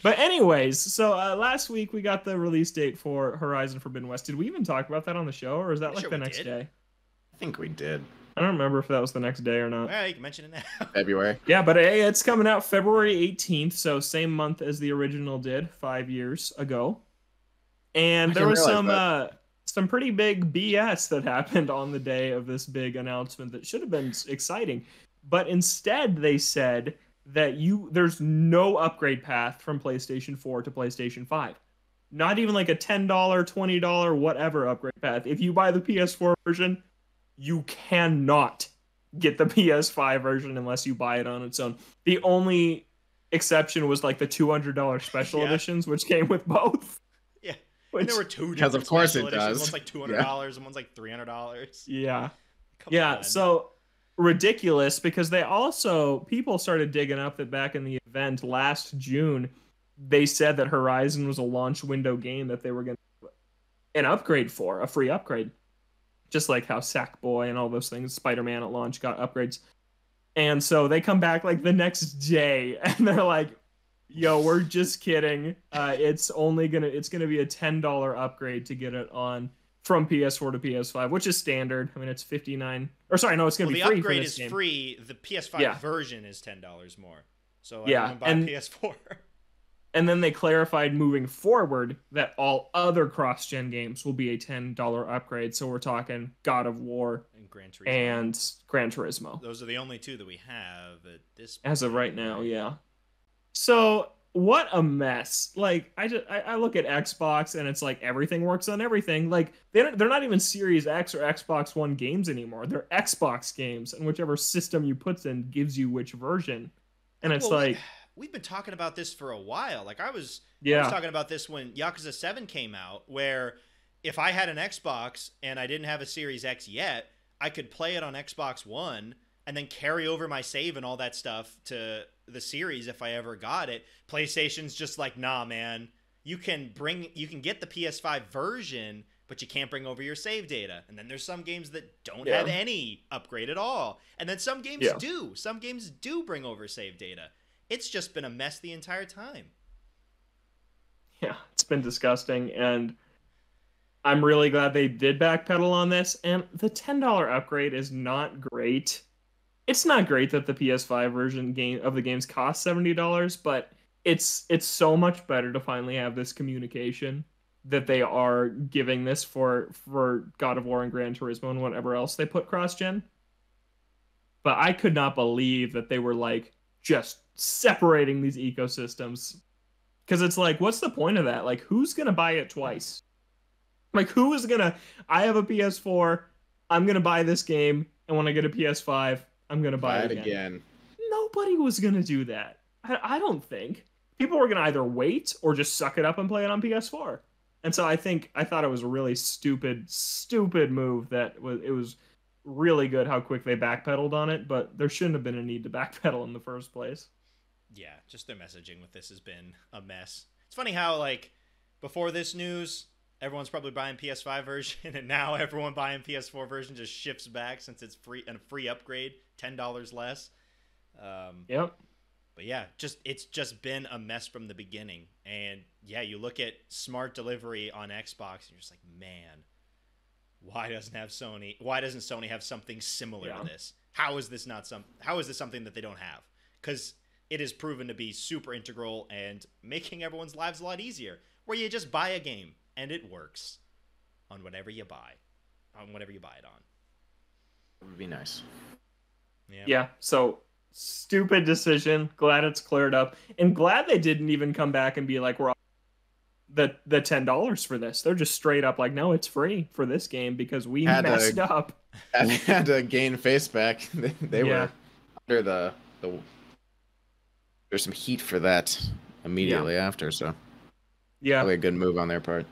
But anyways, so last week we got the release date for Horizon Forbidden West. Did we even talk about that on the show, or is that like the next day? I think we did. I don't remember if that was the next day or not. Well, you can mention it now. February. Yeah, but hey, it's coming out February 18th, so same month as the original did 5 years ago. And there was some pretty big BS that happened on the day of this big announcement that should have been exciting. But instead, they said that there's no upgrade path from PlayStation 4 to PlayStation 5. Not even like a $10, $20, whatever upgrade path. If you buy the PS4 version, you cannot get the PS5 version unless you buy it on its own. The only exception was like the $200 special editions, which came with both. Yeah. And there were two because of course it does. One's like $200 and one's like $300. Yeah. Come on. So ridiculous, because people started digging up that back in the event last June, they said that Horizon was a launch window game that they were going to an upgrade for, a free upgrade. Just like how Sackboy and all those things, Spider-Man at launch got upgrades. And so they come back like the next day and they're like, yo, we're just kidding. It's gonna be a $10 upgrade to get it on from PS4 to PS5, which is standard. I mean, it's $59. Or sorry, no, it's gonna be free. The upgrade for this is game. Free. The PS5 version is $10 more. So yeah, I buy PS4. And then they clarified moving forward that all other cross-gen games will be a $10 upgrade. So we're talking God of War and Gran Turismo. Those are the only two that we have at this point. As of right now, yeah. So what a mess. Like I look at Xbox and it's like everything works on everything. Like they're not even Series X or Xbox One games anymore. They're Xbox games, and whichever system you put in gives you which version. And it's we've been talking about this for a while. Like I was talking about this when Yakuza 7 came out, where if I had an Xbox and I didn't have a Series X yet, I could play it on Xbox One and then carry over my save and all that stuff to the series if I ever got it. PlayStation's just like, nah, man. You can get the PS5 version, but you can't bring over your save data. And then there's some games that don't have any upgrade at all. And then some games do. Some games do bring over save data. It's just been a mess the entire time. Yeah, it's been disgusting, and I'm really glad they did backpedal on this. And the $10 upgrade is not great. It's not great that the PS5 version of the games cost $70, but it's so much better to finally have this communication that they are giving this for God of War and Gran Turismo and whatever else they put cross-gen. But I could not believe that they were like just separating these ecosystems Because it's like, what's the point of that? Like, who's gonna buy it twice? Like, who is gonna? I have a PS4. I'm gonna buy this game, and when I get a PS5, I'm gonna buy it again. Nobody was gonna do that. I don't think. People were gonna either wait or just suck it up and play it on PS4. And so I thought it was a really stupid move. It was really good how quick they backpedaled on it, but there shouldn't have been a need to backpedal in the first place. Yeah, just their messaging with this has been a mess. It's funny how, like, before this news, everyone's probably buying PS5 version, and now everyone buying PS4 version just shifts back since it's free and a free upgrade, $10 less. Yep. But yeah, it's just been a mess from the beginning. And yeah, you look at smart delivery on Xbox, and you're just like, man, why doesn't Sony have something similar to this? How is this something that they don't have? Because it is proven to be super integral and making everyone's lives a lot easier, where you just buy a game and it works on whatever you buy it on. It would be nice. Yeah. So stupid decision. Glad it's cleared up, and glad they didn't even come back and be like, we're the $10 for this. They're just straight up like, no, it's free for this game because we messed up. And they had to gain face back. They were under the. There's some heat for that immediately after, so probably a good move on their part.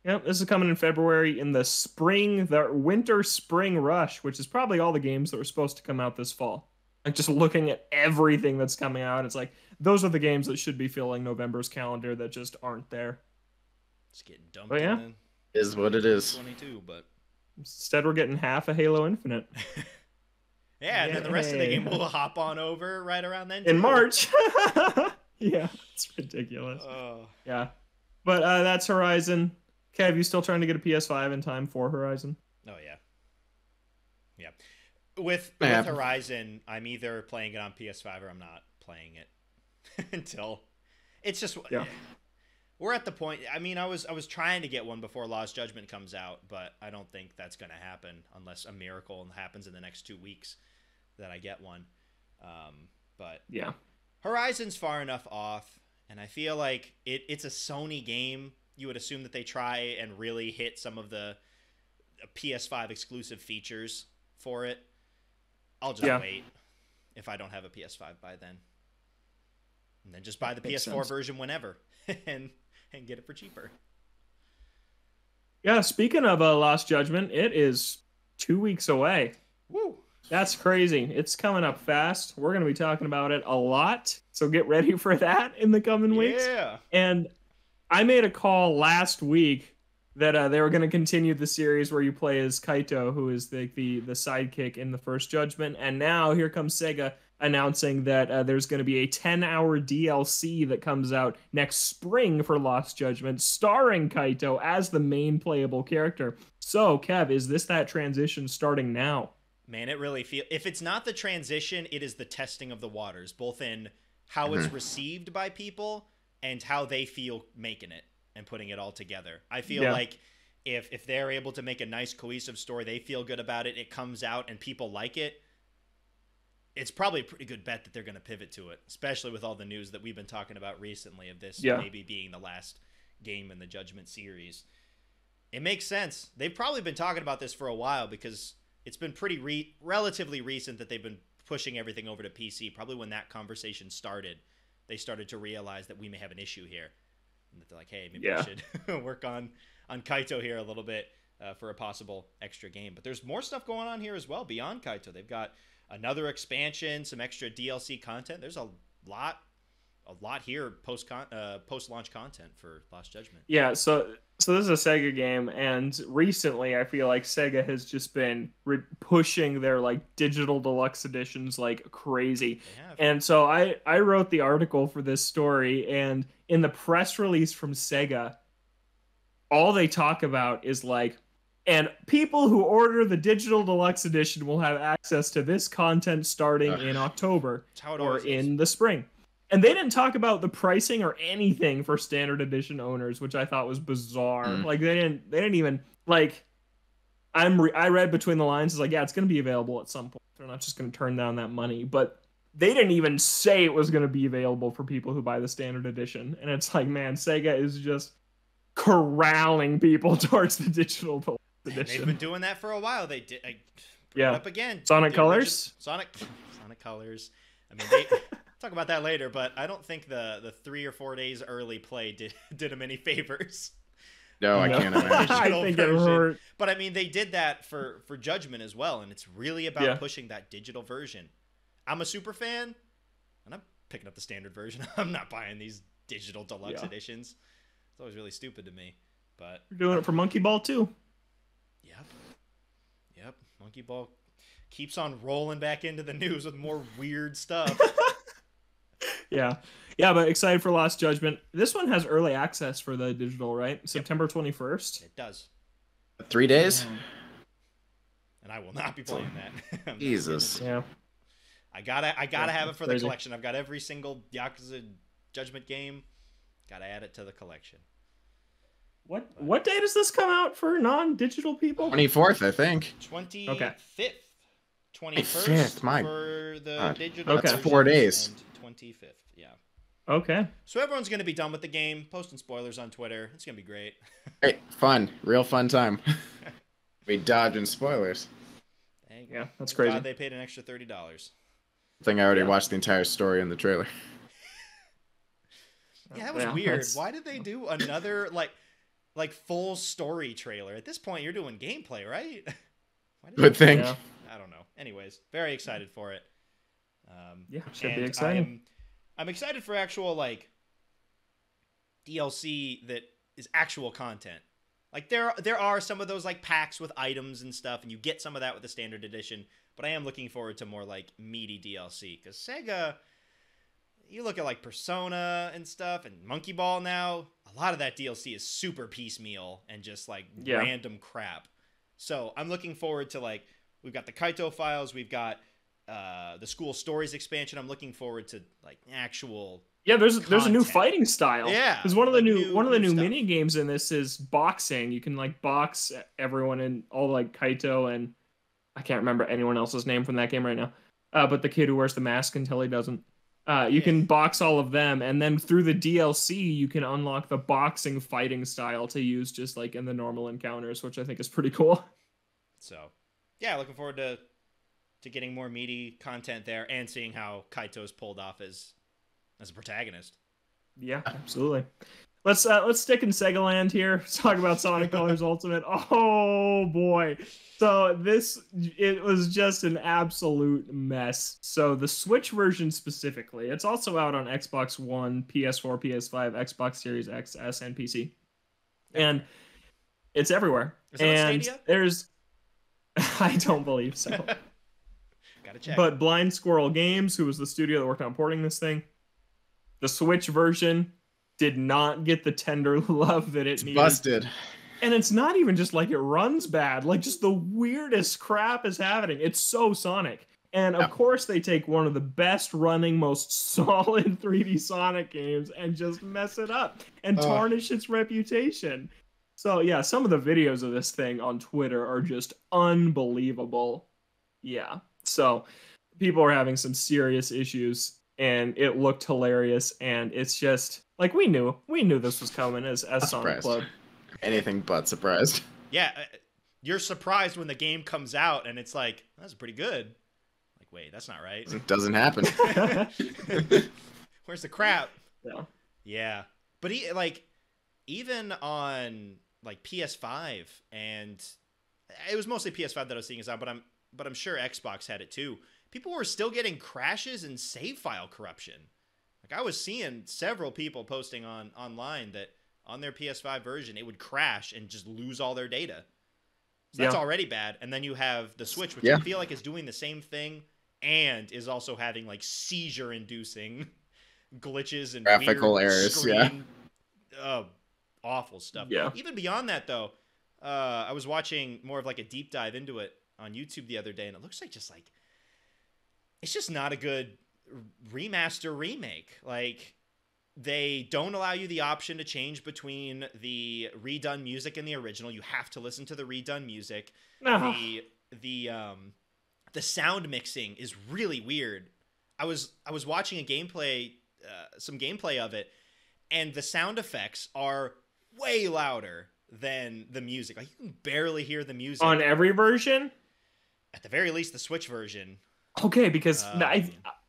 Yep, this is coming in February in the winter spring rush, which is probably all the games that were supposed to come out this fall. Like, just looking at everything that's coming out, it's like, those are the games that should be filling November's calendar that just aren't there. It's getting dumped in. Is what it is. 22, but instead we're getting half of Halo Infinite. Yeah, and then the rest of the game will hop on over right around then, too. In March. Yeah, it's ridiculous. Yeah. But that's Horizon. Kev, you still trying to get a PS5 in time for Horizon? Oh, yeah. Yeah. With Horizon, I'm either playing it on PS5 or I'm not playing it until... It's just... Yeah. We're at the point... I mean, I was trying to get one before Lost Judgment comes out, but I don't think that's going to happen unless a miracle happens in the next 2 weeks that I get one. But yeah, Horizon's far enough off, and I feel like it's a Sony game. You would assume that they try and really hit some of the PS5 exclusive features for it. I'll just wait if I don't have a PS5 by then. And then just buy the PS4 version whenever and get it for cheaper. Yeah, speaking of Lost Judgment, it is 2 weeks away. Woo! That's crazy. It's coming up fast. We're going to be talking about it a lot, so get ready for that in the coming weeks. Yeah. And I made a call last week that they were going to continue the series where you play as Kaito, who is the sidekick in the first Judgment. And now here comes Sega announcing that there's going to be a 10-hour DLC that comes out next spring for Lost Judgment, starring Kaito as the main playable character. So, Kev, is this that transition starting now? Man, it really feels... If it's not the transition, it is the testing of the waters, both in how it's received by people and how they feel making it and putting it all together. I feel like if they're able to make a nice, cohesive story, they feel good about it, it comes out, and people like it, it's probably a pretty good bet that they're going to pivot to it, especially with all the news that we've been talking about recently of this maybe being the last game in the Judgment series. It makes sense. They've probably been talking about this for a while because it's been pretty relatively recent that they've been pushing everything over to PC. Probably when that conversation started, they started to realize that we may have an issue here. And that they're like, hey, maybe we should work on Kaito here a little bit for a possible extra game. But there's more stuff going on here as well beyond Kaito. They've got another expansion, some extra DLC content. There's a lot here post-launch content for Lost Judgment. Yeah, so this is a Sega game, and recently I feel like Sega has just been pushing their like digital deluxe editions like crazy. And so I wrote the article for this story, and in the press release from Sega, all they talk about is like, and people who order the digital deluxe edition will have access to this content starting in October or in the spring. And they didn't talk about the pricing or anything for standard edition owners, which I thought was bizarre. Like they didn't even like. I read between the lines. It's like, yeah, it's going to be available at some point. They're not just going to turn down that money. But they didn't even say it was going to be available for people who buy the standard edition. And it's like, man, Sega is just corralling people towards the digital deluxe edition. They've been doing that for a while. They did. Bring it up again. Sonic Colors. Sonic Colors. I mean, they talk about that later, but I don't think the 3 or 4 days early play did them any favors. No, I can't imagine. I think it hurt. But I mean, they did that for Judgment as well, and it's really about pushing that digital version. I'm a super fan, and I'm picking up the standard version. I'm not buying these digital deluxe editions. It's always really stupid to me. But you're doing it for Monkey Ball too. Yep. Monkey Ball keeps on rolling back into the news with more weird stuff. Yeah, but excited for Lost Judgment. This one has early access for the digital, right? September 21st. It does. 3 days? And I will not be playing that. Jesus. Yeah. I gotta have it for the collection. I've got every single Yakuza Judgment game. Gotta add it to the collection. What day does this come out for non-digital people? 24th, I think. 25th. Okay. 21st for the digital. That's 4 days. And 25th, yeah. Okay. So everyone's gonna be done with the game, posting spoilers on Twitter. It's gonna be great. Hey, fun. Real fun time. We dodging spoilers. Yeah, that's crazy. God, they paid an extra $30. I think I already watched the entire story in the trailer. Yeah, that was weird. Why did they do another like full story trailer? At this point, you're doing gameplay, right? Good thing. Yeah. I don't know. Anyways, very excited for it. Should be exciting. I'm excited for actual like DLC that is actual content. Like there are some of those like packs with items and stuff, and you get some of that with the standard edition. But I am looking forward to more like meaty DLC because Sega. You look at like Persona and stuff, and Monkey Ball now. A lot of that DLC is super piecemeal and just like random crap. So I'm looking forward to like we've got the Kaito files, we've got the School Stories expansion. I'm looking forward to like actual. Yeah, there's a new fighting style. Yeah, because one of the new stuff. mini games in this is boxing. You can like box everyone in all like Kaito and I can't remember anyone else's name from that game right now. But the kid who wears the mask until he doesn't. You can box all of them, and then through the DLC, you can unlock the boxing fighting style to use just like in the normal encounters, which I think is pretty cool. So, yeah, looking forward to getting more meaty content there and seeing how Kaito's pulled off as a protagonist. Yeah, absolutely. Let's stick in Sega Land here. Let's talk about Sonic Colors Ultimate. Oh boy. So it was just an absolute mess. So the Switch version specifically, it's also out on Xbox One, PS4, PS5, Xbox Series X, S, and PC. And it's everywhere. Is it on Stadia? There's I don't believe so. Gotta check. But Blind Squirrel Games, who was the studio that worked on porting this thing, the Switch version did not get the tender love that it needed. Busted. And it's not even just like it runs bad. Like just the weirdest crap is happening. It's so Sonic. And of course they take one of the best running, most solid 3D Sonic games and just mess it up and tarnish its reputation. So yeah, some of the videos of this thing on Twitter are just unbelievable. Yeah. So people are having some serious issues and it looked hilarious. And it's just like, we knew this was coming as Sonic Club. Anything but surprised. Yeah, you're surprised when the game comes out and it's like, that's pretty good. Like, wait, that's not right. It doesn't happen. Where's the crap? Yeah. But even on like PS5, and it was mostly PS5 that I was seeing is out, but I'm sure Xbox had it too. People were still getting crashes and save file corruption. Like I was seeing several people posting online that on their PS5 version, it would crash and just lose all their data. So that's already bad. And then you have the Switch, which I feel like is doing the same thing and is also having like seizure-inducing glitches and graphical errors. Screen, awful stuff. Yeah. Even beyond that, though, I was watching more of like a deep dive into it on YouTube the other day, and it looks like it's just not a good remaster remake. Like, they don't allow you the option to change between the redone music and the original. You have to listen to the redone music. The sound mixing is really weird. I was watching some gameplay of it, and the sound effects are way louder than the music. Like, you can barely hear the music On every version. At the very least, the Switch version. Okay, because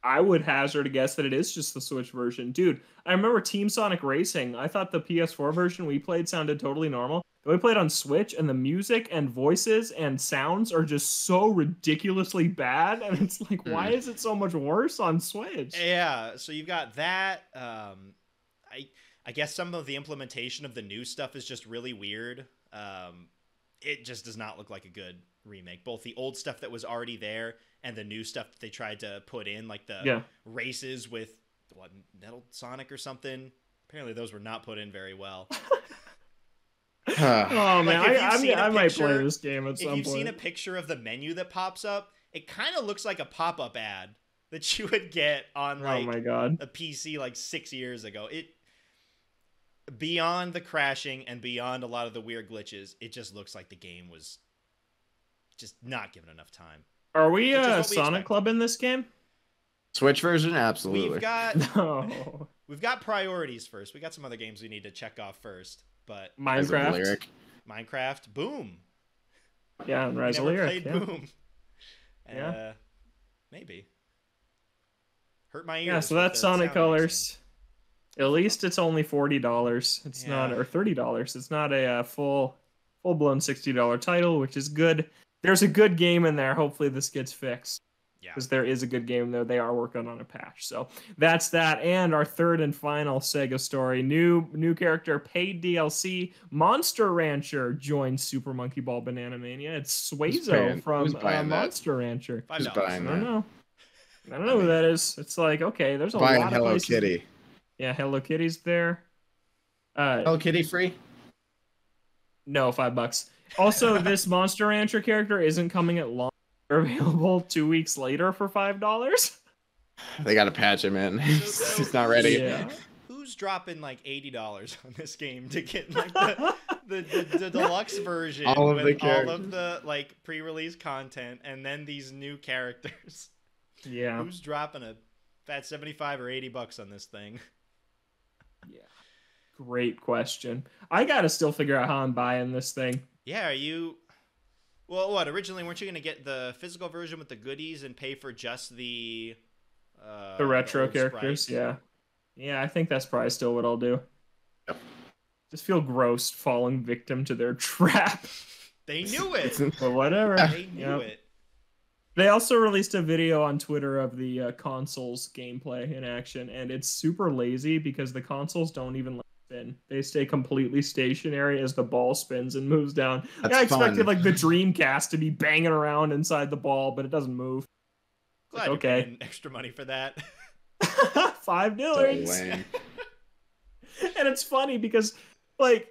I would hazard a guess that it is just the Switch version. Dude, I remember Team Sonic Racing. I thought the PS4 version we played sounded totally normal. We played on Switch, and the music and voices and sounds are just so ridiculously bad. And it's like, why is it so much worse on Switch? Yeah, so you've got that. I guess some of the implementation of the new stuff is just really weird. It just does not look like a good remake. Both the old stuff that was already there and the new stuff that they tried to put in, like the races with Metal Sonic or something. Apparently those were not put in very well. Oh man, I might play this game at some point. If you've seen a picture of the menu that pops up, it kind of looks like a pop-up ad that you would get on like a PC like 6 years ago. Beyond the crashing and beyond a lot of the weird glitches, it just looks like the game was just not given enough time. Are we Sonic Club in this game? Switch version, absolutely. We've got priorities first. We got some other games we need to check off first, but Minecraft, Boom. Yeah, and Rise of Lyric. Boom. Maybe. Hurt my ears. Yeah, so that's Sonic Colors. At least it's only $40. It's not, or $30. It's not a full-blown $60 title, which is good. There's a good game in there. Hopefully this gets fixed. Yeah. Because there is a good game there. They are working on a patch. So that's that. And our third and final Sega story. New character, paid DLC. Monster Rancher joins Super Monkey Ball Bananamania. It's Suezo from Monster Rancher. Who's buying that? I don't know who that is. It's like, okay, there's a lot of Hello places. Kitty. Yeah, Hello Kitty's there. Hello Kitty free? No, $5. Also, this Monster Rancher character isn't coming at launch. They're available 2 weeks later for $5. They gotta patch him in. He's not ready. Yeah. Who's dropping like $80 on this game to get like the deluxe version with all of the like pre-release content and then these new characters? Yeah. Who's dropping a fat $75 or $80 on this thing? Yeah. Great question. I gotta still figure out how I'm buying this thing. Yeah, are you... Well, what, originally weren't you going to get the physical version with the goodies and pay for just the retro characters? Sprites? Yeah, I think that's probably still what I'll do. Yep. Just feel gross falling victim to their trap. They knew it! But whatever. They knew it. They also released a video on Twitter of the consoles gameplay in action, and it's super lazy because the consoles don't even spin. They stay completely stationary as the ball spins and moves down. I expected like the Dreamcast to be banging around inside the ball, but it doesn't move. Glad you're paying extra money for that. $5. So and it's funny because like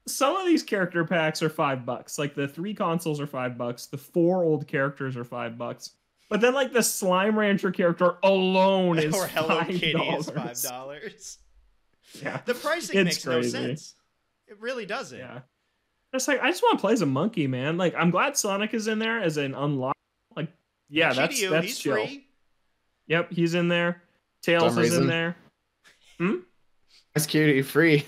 some of these character packs are $5. Like the 3 consoles are $5. The 4 old characters are $5. But then like the Slime Rancher character alone is or Hello Kitty $5. is $5. Yeah, the pricing makes no sense. It really doesn't. Yeah, it's like I just want to play as a monkey, man. Like I'm glad Sonic is in there as an unlock. Like yeah, that's he's chill. Free. Yep, he's in there. Tails is in there. That's Cutie free.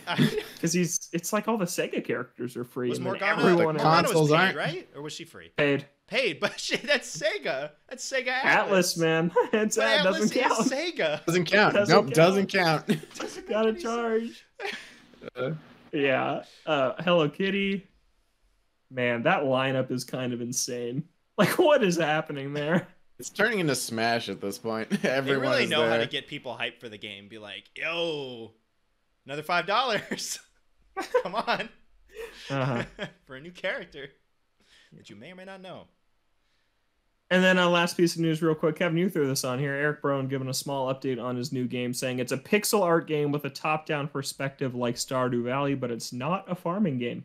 Because it's like all the Sega characters are free. Was and Morgana, everyone consoles was paid, aren't, right? Or was she free? Paid, but shit, that's Sega. That's Sega Atlas, man. It doesn't count. Is Sega. Doesn't count. Doesn't count. Gotta charge. Yeah. Hello Kitty. Man, that lineup is kind of insane. Like, what is happening there? It's turning into Smash at this point. Everyone they really know how to get people hyped for the game. Be like, yo, another $5. Come on. For a new character that you may or may not know. And then a last piece of news real quick. Kevin, you threw this on here. Eric Brown giving a small update on his new game, saying it's a pixel art game with a top-down perspective like Stardew Valley, but it's not a farming game.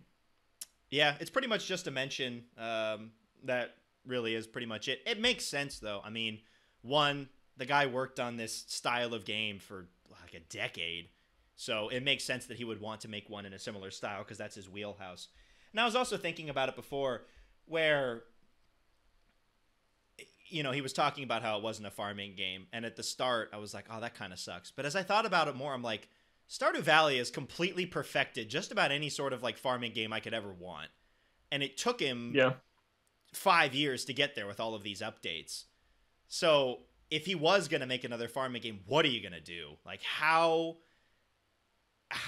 Yeah, it's pretty much just a mention. That really is pretty much it. It makes sense, though. I mean, one, the guy worked on this style of game for like a decade, so it makes sense that he would want to make one in a similar style because that's his wheelhouse. And I was also thinking about it before, where he was talking about how it wasn't a farming game, and at the start I was like, oh, that kind of sucks. But as I thought about it more, I'm like, Stardew Valley has completely perfected just about any sort of like farming game I could ever want, and it took him 5 years to get there with all of these updates. So if he was going to make another farming game, what are you going to do? Like, how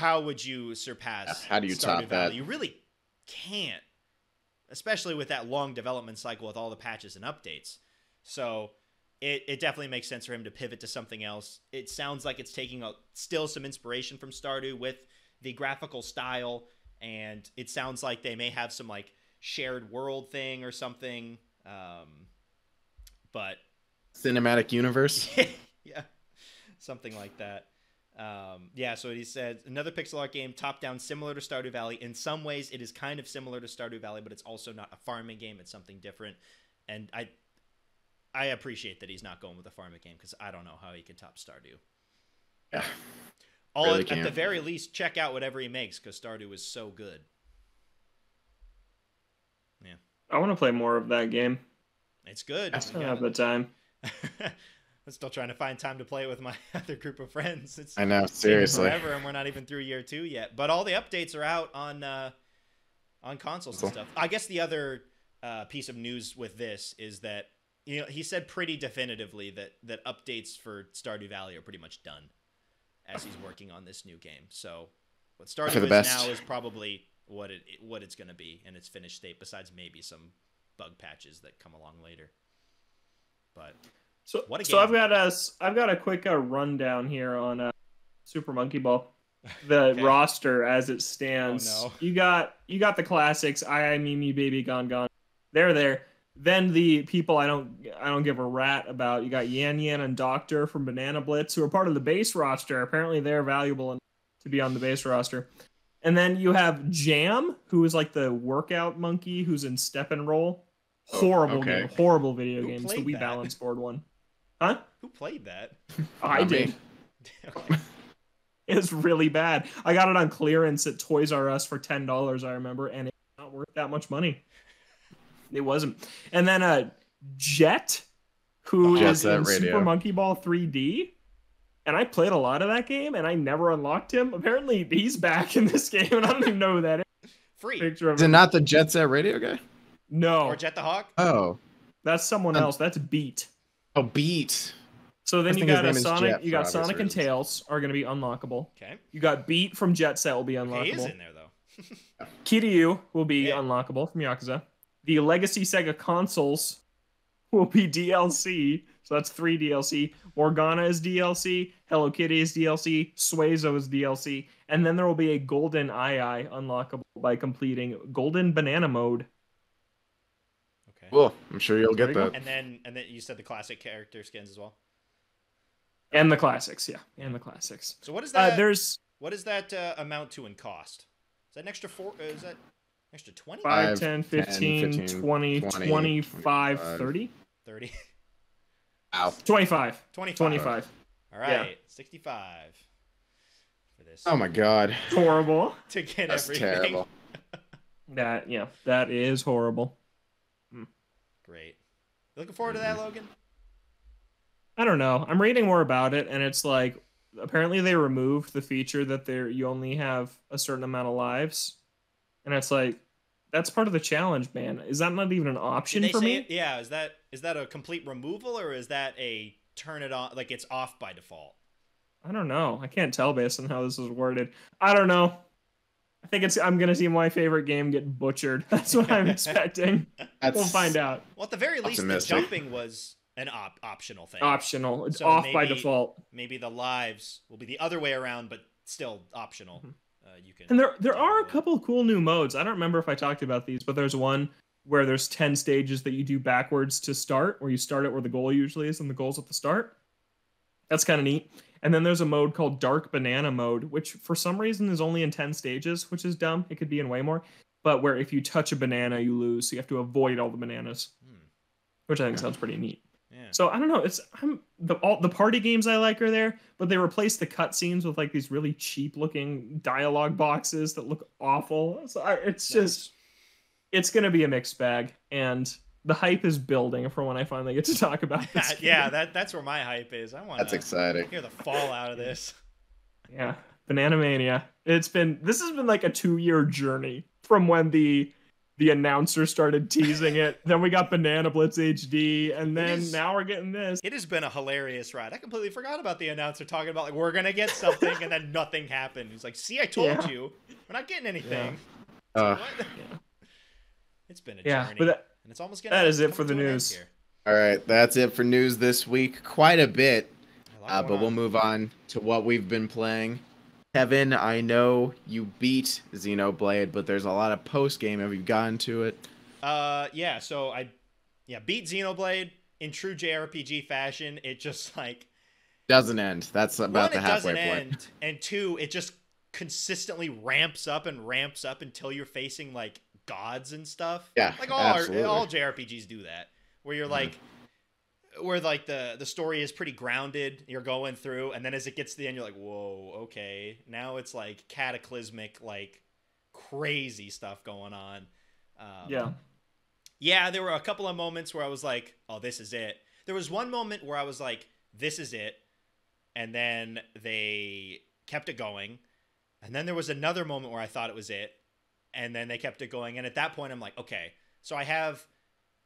would you surpass how do you Stardew top Valley? that? You really can't, especially with that long development cycle with all the patches and updates. So it definitely makes sense for him to pivot to something else. It sounds like it's taking still some inspiration from Stardew with the graphical style, and it sounds like they may have some like shared world thing or something. But Cinematic universe. yeah, something like that. So he said another pixel art game, top down, similar to Stardew Valley. In some ways, it is kind of similar to Stardew Valley, but it's also not a farming game. It's something different, and I appreciate that he's not going with a farming game, because I don't know how he could top Stardew. Yeah, At the very least, check out whatever he makes, because Stardew is so good. Yeah, I want to play more of that game. It's good. I don't have the time. I'm still trying to find time to play it with my other group of friends. I know, seriously. Forever, and we're not even through year 2 yet. But all the updates are out on consoles and stuff. I guess the other piece of news with this is that he said pretty definitively that updates for Stardew Valley are pretty much done as he's working on this new game. So what Stardew is now is probably what it's going to be in its finished state, besides maybe some bug patches that come along later. But what a game. So I've got a quick rundown here on Super Monkey Ball. The roster as it stands. Oh, no. You got the classics, I, Me, Me, Baby, Gone, Gone. They're there. Then the people I don't give a rat about. You got Yan Yan and Doctor from Banana Blitz, who are part of the base roster. Apparently they're valuable to be on the base roster. And then you have Jam, who is like the workout monkey who's in Step and Roll. Horrible game. Horrible video game. It's the Wii Balance Board one. Huh? Who played that? I did. Okay. It was really bad. I got it on clearance at Toys R Us for $10, I remember, and it's not worth that much money. It wasn't. And then Jet, who is in Super Monkey Ball 3D. And I played a lot of that game, and I never unlocked him. Apparently, he's back in this game, and I don't even know who that is. Free. Is it not the Jet Set Radio guy? No. Or Jet the Hawk? Oh. That's someone else. That's Beat. Oh, Beat. So then you got Sonic. You got Sonic and Tails are going to be unlockable. Okay. You got Beat from Jet Set will be unlockable. Okay, he is in there though. Kiryu will be unlockable from Yakuza. The Legacy Sega consoles will be DLC. So that's 3 DLC. Morgana is DLC. Hello Kitty is DLC. Suezo is DLC. And then there will be a Golden Eye unlockable by completing Golden Banana Mode. Okay. Cool. I'm sure you'll get that. And then you said the classic character skins as well. And the classics, yeah. And the classics. So what is that? What does that amount to in cost? Is that an extra 4? Is that an extra 20? 5, 10, 15, 20, 25, 30? 30. Ow. 25. 25. All right. Yeah. 65 for this. Oh my god. Horrible. To get That's everything. Terrible. That is horrible. Great. You looking forward to that, Logan? I don't know. I'm reading more about it, and it's like apparently they removed the feature that you only have a certain amount of lives, and it's like that's part of the challenge, man. Is that not even an option for me? Yeah. Is that a complete removal, or is that a turn it on, like it's off by default? I don't know. I can't tell based on how this is worded. I don't know. I think I'm gonna see my favorite game get butchered. That's what I'm expecting. We'll find out. Well, at the very least, the jumping was an optional thing. Optional. It's off by default. Maybe the lives will be the other way around, but still optional. Mm-hmm. You can. And there are a couple of cool new modes. I don't remember if I talked about these, but there's one where there's 10 stages that you do backwards to start, where you start it where the goal usually is, and the goal's at the start. That's kind of neat. And then there's a mode called Dark Banana Mode, which for some reason is only in 10 stages, which is dumb. It could be in way more. But where if you touch a banana, you lose. So you have to avoid all the bananas, which I think sounds pretty neat. Yeah. So I don't know. The party games I like are there, but they replace the cutscenes with like these really cheap looking dialogue boxes that look awful. So it's gonna be a mixed bag, and the hype is building for when I finally get to talk about this game. Yeah, that's where my hype is. I want That's exciting. hear the fallout of this. Yeah, Bananamania. This has been like a 2-year journey from when the announcer started teasing it. Then we got Banana Blitz HD, and then now we're getting this. It has been a hilarious ride. I completely forgot about the announcer talking about like we're gonna get something, and then nothing happened. He's like, "See, I told you, we're not getting anything." Yeah. It's been a journey, but and it's almost gonna. That is it for the news. All right, that's it for news this week. Quite a bit, but we'll move on to what we've been playing. Kevin, I know you beat Xenoblade, but there's a lot of post-game. Have you gotten to it? Yeah, so I beat Xenoblade in true JRPG fashion. It just like doesn't end. That's about the halfway point. And 2, it just consistently ramps up until you're facing like gods and stuff. Yeah, like all JRPGs do that, where you're like where like the story is pretty grounded, you're going through, and then as it gets to the end you're like, whoa, okay, now it's like cataclysmic, like crazy stuff going on. Yeah, there were a couple of moments where I was like, oh, this is it. There was one moment where I was like, this is it, and then they kept it going, and then there was another moment where I thought it was it, and then they kept it going, and at that point I'm like, okay, so I have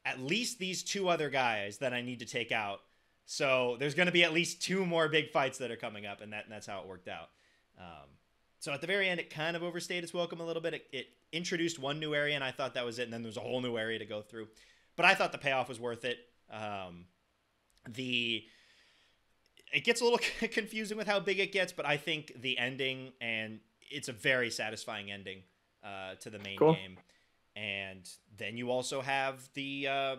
at least these 2 other guys that I need to take out. So there's going to be at least 2 more big fights that are coming up, and that's how it worked out. So at the very end, it kind of overstayed its welcome a little bit. It introduced one new area, and I thought that was it, and then there was a whole new area to go through. But I thought the payoff was worth it. It gets a little confusing with how big it gets, but I think the ending, and it's a very satisfying ending to the main game. And then you also have the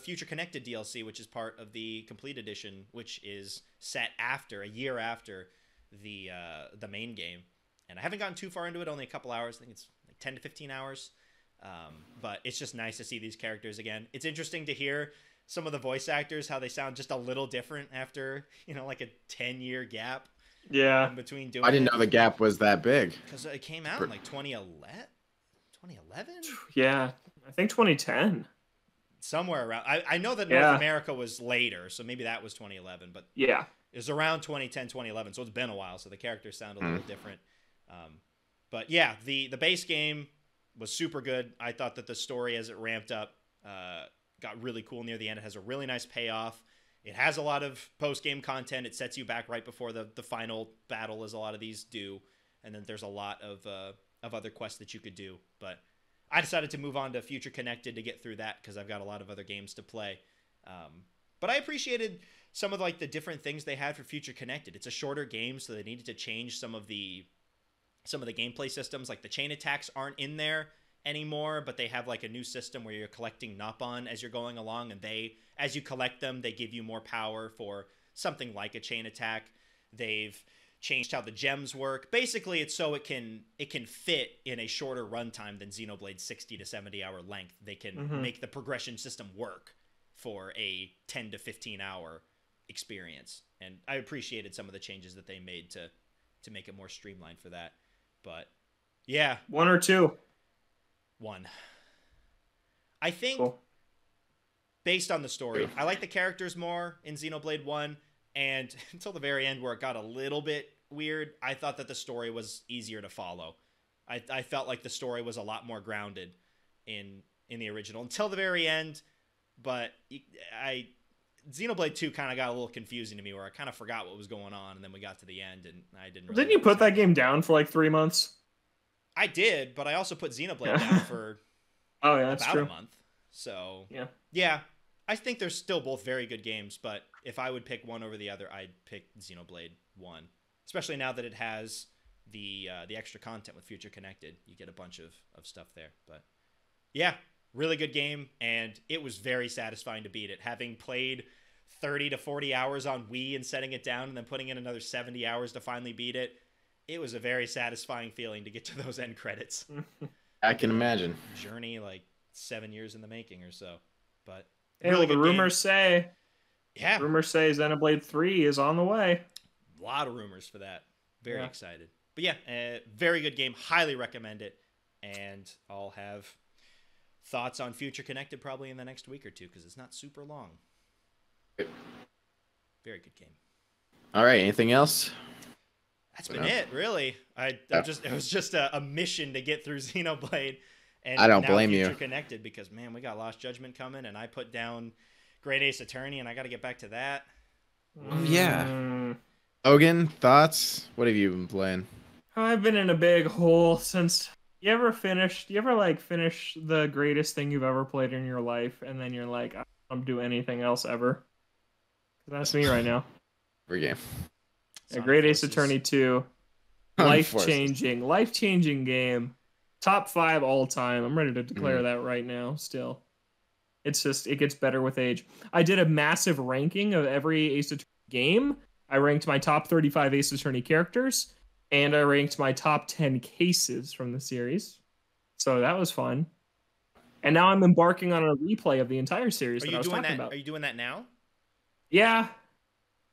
Future Connected DLC, which is part of the Complete Edition, which is set a year after the main game. And I haven't gotten too far into it, only a couple hours. I think it's like 10 to 15 hours. But it's just nice to see these characters again. It's interesting to hear some of the voice actors, how they sound just a little different after, like a 10-year gap. Yeah. In between doing I didn't know the gap was that big. Because it came out in like 2011? 2011? Yeah, I think 2010. Somewhere around. I know that North America was later, so maybe that was 2011. But yeah, it was around 2010, 2011, so it's been a while. So the characters sound a little different. But yeah, the base game was super good. I thought that the story, as it ramped up, got really cool near the end. It has a really nice payoff. It has a lot of post-game content. It sets you back right before the final battle, as a lot of these do. And then there's a lot of other quests that you could do. But I decided to move on to Future Connected to get through that because I've got a lot of other games to play. But I appreciated some of like the different things they had for Future Connected. It's a shorter game, so they needed to change some of the gameplay systems. Like the chain attacks aren't in there anymore, but they have like a new system where you're collecting Nopon as you're going along, and as you collect them, they give you more power for something like a chain attack. They've changed how the gems work. Basically, it's so it can fit in a shorter runtime than Xenoblade's 60 to 70 hour length. They can make the progression system work for a 10 to 15 hour experience. And I appreciated some of the changes that they made to make it more streamlined for that. But yeah. 1 or 2? 1. I think based on the story, I like the characters more in Xenoblade 1. And until the very end where it got a little bit weird, I thought that the story was easier to follow. I felt like the story was a lot more grounded in the original until the very end. But Xenoblade 2 kind of got a little confusing to me, where I kind of forgot what was going on, and then we got to the end, and I didn't really... Didn't you put that game down for like 3 months? I did, but I also put Xenoblade down for that's about true. A month. So, yeah. I think they're still both very good games, but if I would pick one over the other, I'd pick Xenoblade 1. Especially now that it has the extra content with Future Connected. You get a bunch of stuff there. But yeah, really good game, and it was very satisfying to beat it. Having played 30 to 40 hours on Wii and setting it down and then putting in another 70 hours to finally beat it, it was a very satisfying feeling to get to those end credits. I can imagine. Journey like 7 years in the making or so. But hey, the rumors say Xenoblade 3 is on the way. A lot of rumors for that. Very excited. But yeah, very good game. Highly recommend it. And I'll have thoughts on Future Connected probably in the next week or two because it's not super long. Very good game. All right. Anything else? That's been it, really. It was just a mission to get through Xenoblade, and I don't now blame Future you. Connected because man, we got Lost Judgment coming, and I put down Great Ace Attorney, and I got to get back to that. Oh yeah. Logan, thoughts? What have you been playing? I've been in a big hole since. You ever finish the greatest thing you've ever played in your life, and then you're like, I don't do anything else ever? That's me right now. Every game. A Great Ace Attorney 2. Life changing game. Top 5 all time. I'm ready to declare that right now still. It's just, it gets better with age. I did a massive ranking of every Ace Attorney game. I ranked my top 35 Ace Attorney characters, and I ranked my top 10 cases from the series. So that was fun. And now I'm embarking on a replay of the entire series that I was talking about. Are you doing that now? Yeah.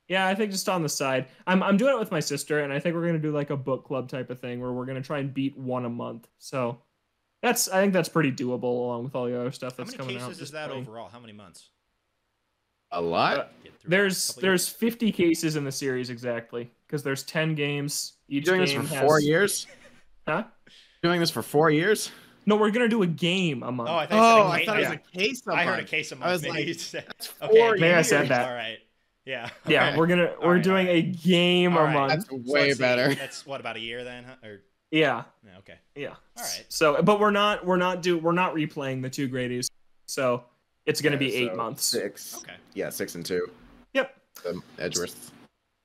Yeah, I think just on the side. I'm doing it with my sister, and I think we're gonna do like a book club type of thing where we're gonna try and beat one a month. So I think that's pretty doable along with all the other stuff that's coming out. How many cases is that overall? How many months? A lot. There's 50 cases in the series exactly because there's 10 games. Each doing this for 4 years? Huh? Doing this for 4 years? No, we're gonna do a game a month. Oh, I thought it was a case a month. I heard a case a month. I was maybe like, that's 4 Maybe I years. said that. All right. Yeah. Yeah, we're doing a game a month. That's way better. That's what, about a year then, huh? Or yeah. Okay. Yeah. All right. So, but we're not replaying the 2 Great Ace. So it's gonna be 8 months. 6. Okay. Yeah, 6 and 2. Yep. Edgeworth.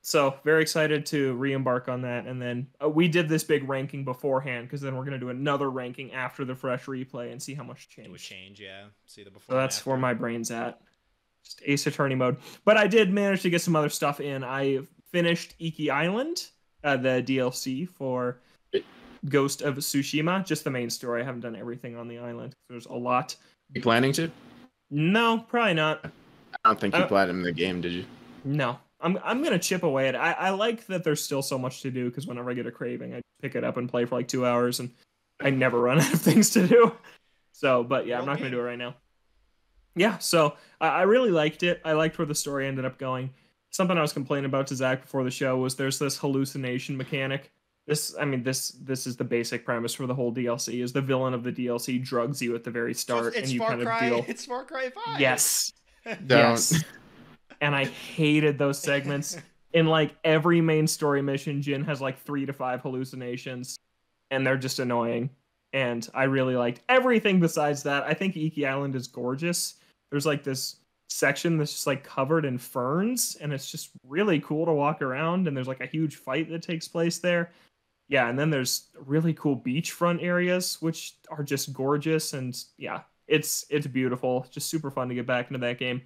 So very excited to re-embark on that, and then we did this big ranking beforehand because then we're gonna do another ranking after the fresh replay and see how much changed. It would change, yeah. See the before. So that's where my brain's at. Just Ace Attorney mode. But I did manage to get some other stuff in. I finished Iki Island, the DLC for Ghost of Tsushima, just the main story. I haven't done everything on the island. There's a lot. You planning to? No, probably not. I don't think you platinumed the game, did you? No. I'm gonna chip away at it. I like that there's still so much to do because whenever I get a craving, I pick it up and play for like 2 hours, and I never run out of things to do. So, but yeah, I'm not gonna do it right now. Yeah, so I really liked it. I liked where the story ended up going. Something I was complaining about to Zach before the show was there's this hallucination mechanic. This is the basic premise for the whole DLC. Is the villain of the DLC drugs you at the very start, and you kind of deal. It's Far Cry 5. Yes. Don't. Yes. And I hated those segments. In like every main story mission, Jin has like 3 to 5 hallucinations, and they're just annoying. And I really liked everything besides that. I think Iki Island is gorgeous. There's like this section that's just like covered in ferns, and it's just really cool to walk around. And there's like a huge fight that takes place there. Yeah, and then there's really cool beachfront areas, which are just gorgeous. And yeah, it's beautiful. Just super fun to get back into that game.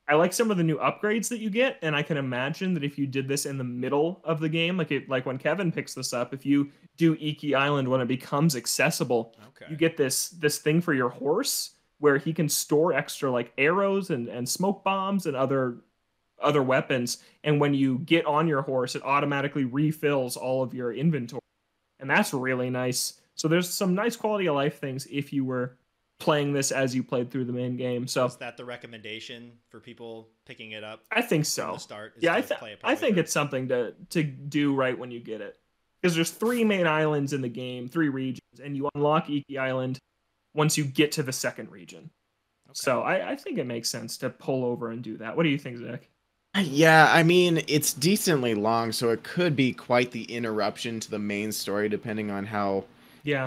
I like some of the new upgrades that you get, and I can imagine that if you did this in the middle of the game, like when Kevin picks this up, if you do Iki Island when it becomes accessible, you get this thing for your horse where he can store extra like arrows and smoke bombs and other weapons, and when you get on your horse, it automatically refills all of your inventory, and that's really nice. So there's some nice quality of life things if you were playing this as you played through the main game. So is that the recommendation for people picking it up? I think so. From the start, yeah, I think it's something to do right when you get it, because there's 3 main islands in the game, 3 regions, and you unlock Iki Island once you get to the 2nd region. Okay. So I think it makes sense to pull over and do that. What do you think, Zach? Yeah, I mean, it's decently long, so it could be quite the interruption to the main story, depending on how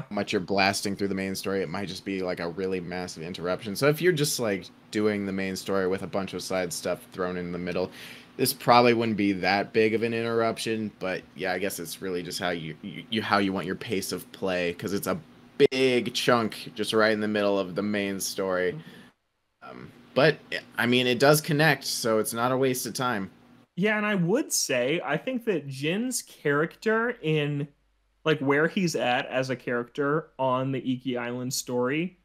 much you're blasting through the main story. It might just be like a really massive interruption. So if you're just like doing the main story with a bunch of side stuff thrown in the middle, this probably wouldn't be that big of an interruption. But yeah, I guess it's really just how you want your pace of play, because it's a big chunk just right in the middle of the main story. But I mean, it does connect, so it's not a waste of time. Yeah, and I would say I think that Jin's character in like where he's at as a character on the Iki Island story